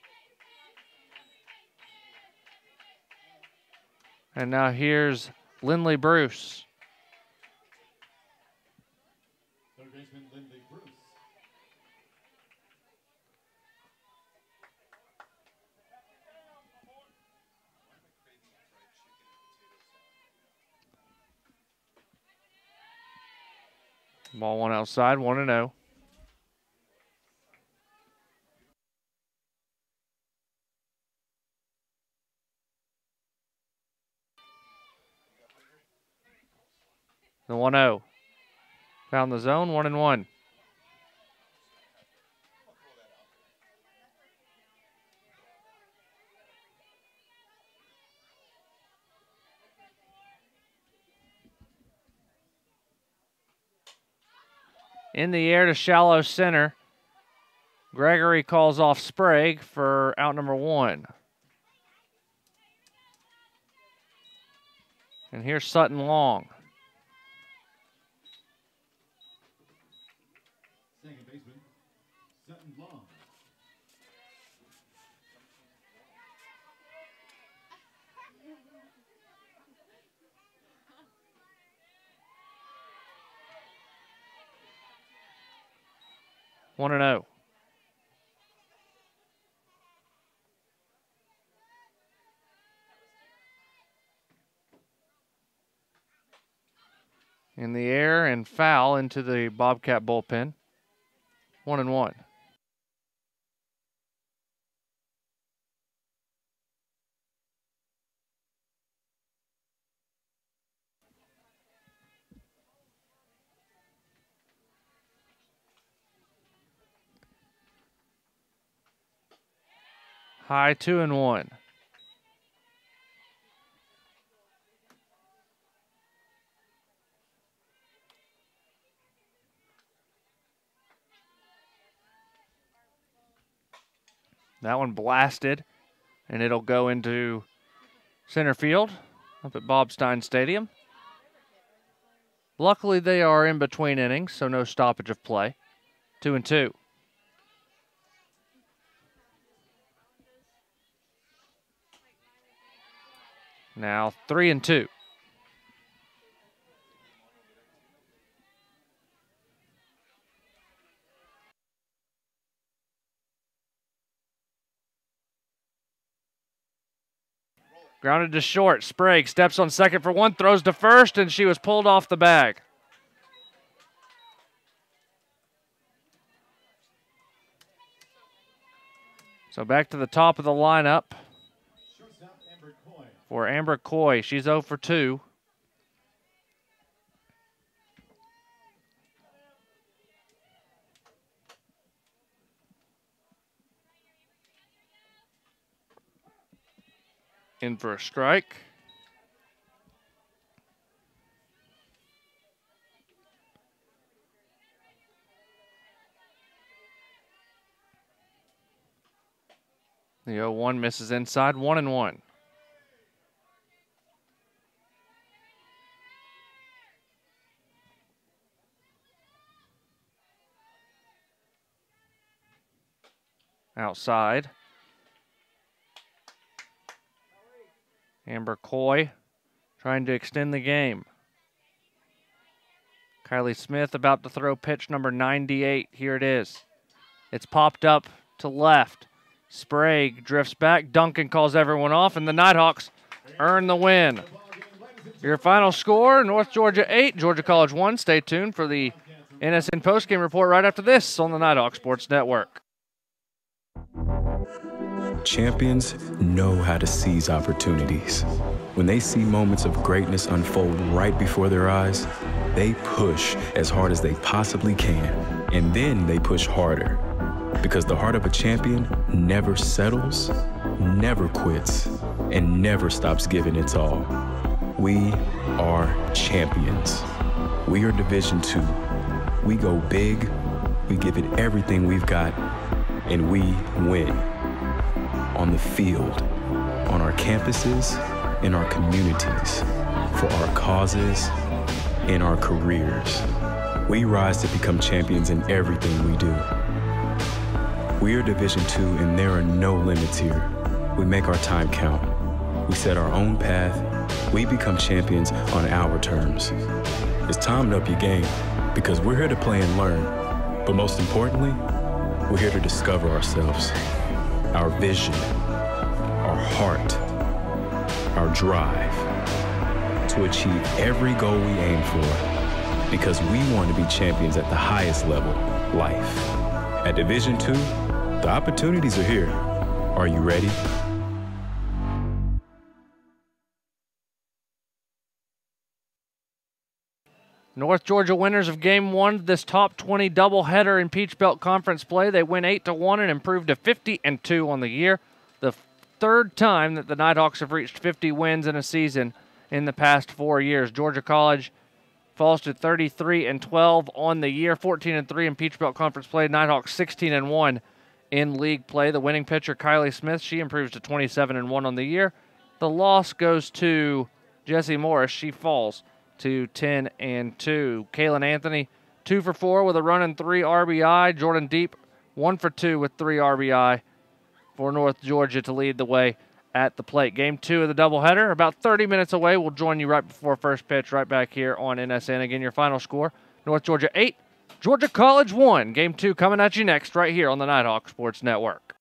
And now here's Lindley Bruce. Third baseman Lindley Bruce. Ball one outside, 1-0. The 1-0. Found the zone, 1-1. In the air to shallow center. Gregory calls off Sprague for out number 1. And here's Sutton Long. Second baseman Sutton Long. One and 0. In the air and foul into the Bobcat bullpen. 1-1. High 2-1. That one blasted, and it'll go into center field up at Bob Stein Stadium. Luckily, they are in between innings, so no stoppage of play. 2-2. Now 3-2. Grounded to short. Sprague steps on second for one, throws to first, and she was pulled off the bag. So back to the top of the lineup for Amber Coy. She's 0 for 2. In for a strike. The 0-1 misses inside, 1-1. Outside. Amber Coy trying to extend the game. Kylie Smith about to throw pitch number 98. Here it is. It's popped up to left. Sprague drifts back. Duncan calls everyone off, and the Nighthawks earn the win. Your final score, North Georgia 8, Georgia College 1. Stay tuned for the NSN postgame report right after this on the Nighthawk Sports Network. Champions know how to seize opportunities. When they see moments of greatness unfold right before their eyes, they push as hard as they possibly can, and then they push harder. Because the heart of a champion never settles, never quits, and never stops giving its all. We are champions. We are Division II. We go big, we give it everything we've got, and we win. On the field, on our campuses, in our communities, for our causes, in our careers. We rise to become champions in everything we do. We are Division II, and there are no limits here. We make our time count. We set our own path. We become champions on our terms. It's time to up your game, because we're here to play and learn. But most importantly, we're here to discover ourselves, our vision, our heart, our drive, to achieve every goal we aim for, because we want to be champions at the highest level, life. At Division II, the opportunities are here. Are you ready? North Georgia winners of Game 1 of this top 20 doubleheader in Peach Belt Conference play. They win 8-1 and improved to 50-2 on the year. The third time that the Nighthawks have reached 50 wins in a season in the past 4 years. Georgia College falls to 33-12 on the year, 14-3 in Peach Belt Conference play. Nighthawks 16-1 in league play. The winning pitcher, Kylie Smith, she improves to 27-1 on the year. The loss goes to Jessie Morris. She falls to 10-2. Kaylin Anthony, 2 for 4 with a run and 3 RBI. Jordan Deep, 1 for 2 with 3 RBI for North Georgia to lead the way at the plate. Game 2 of the doubleheader, about 30 minutes away. We'll join you right before first pitch, right back here on NSN. Again, your final score, North Georgia 8, Georgia College 1. Game 2 coming at you next, right here on the Nighthawk Sports Network.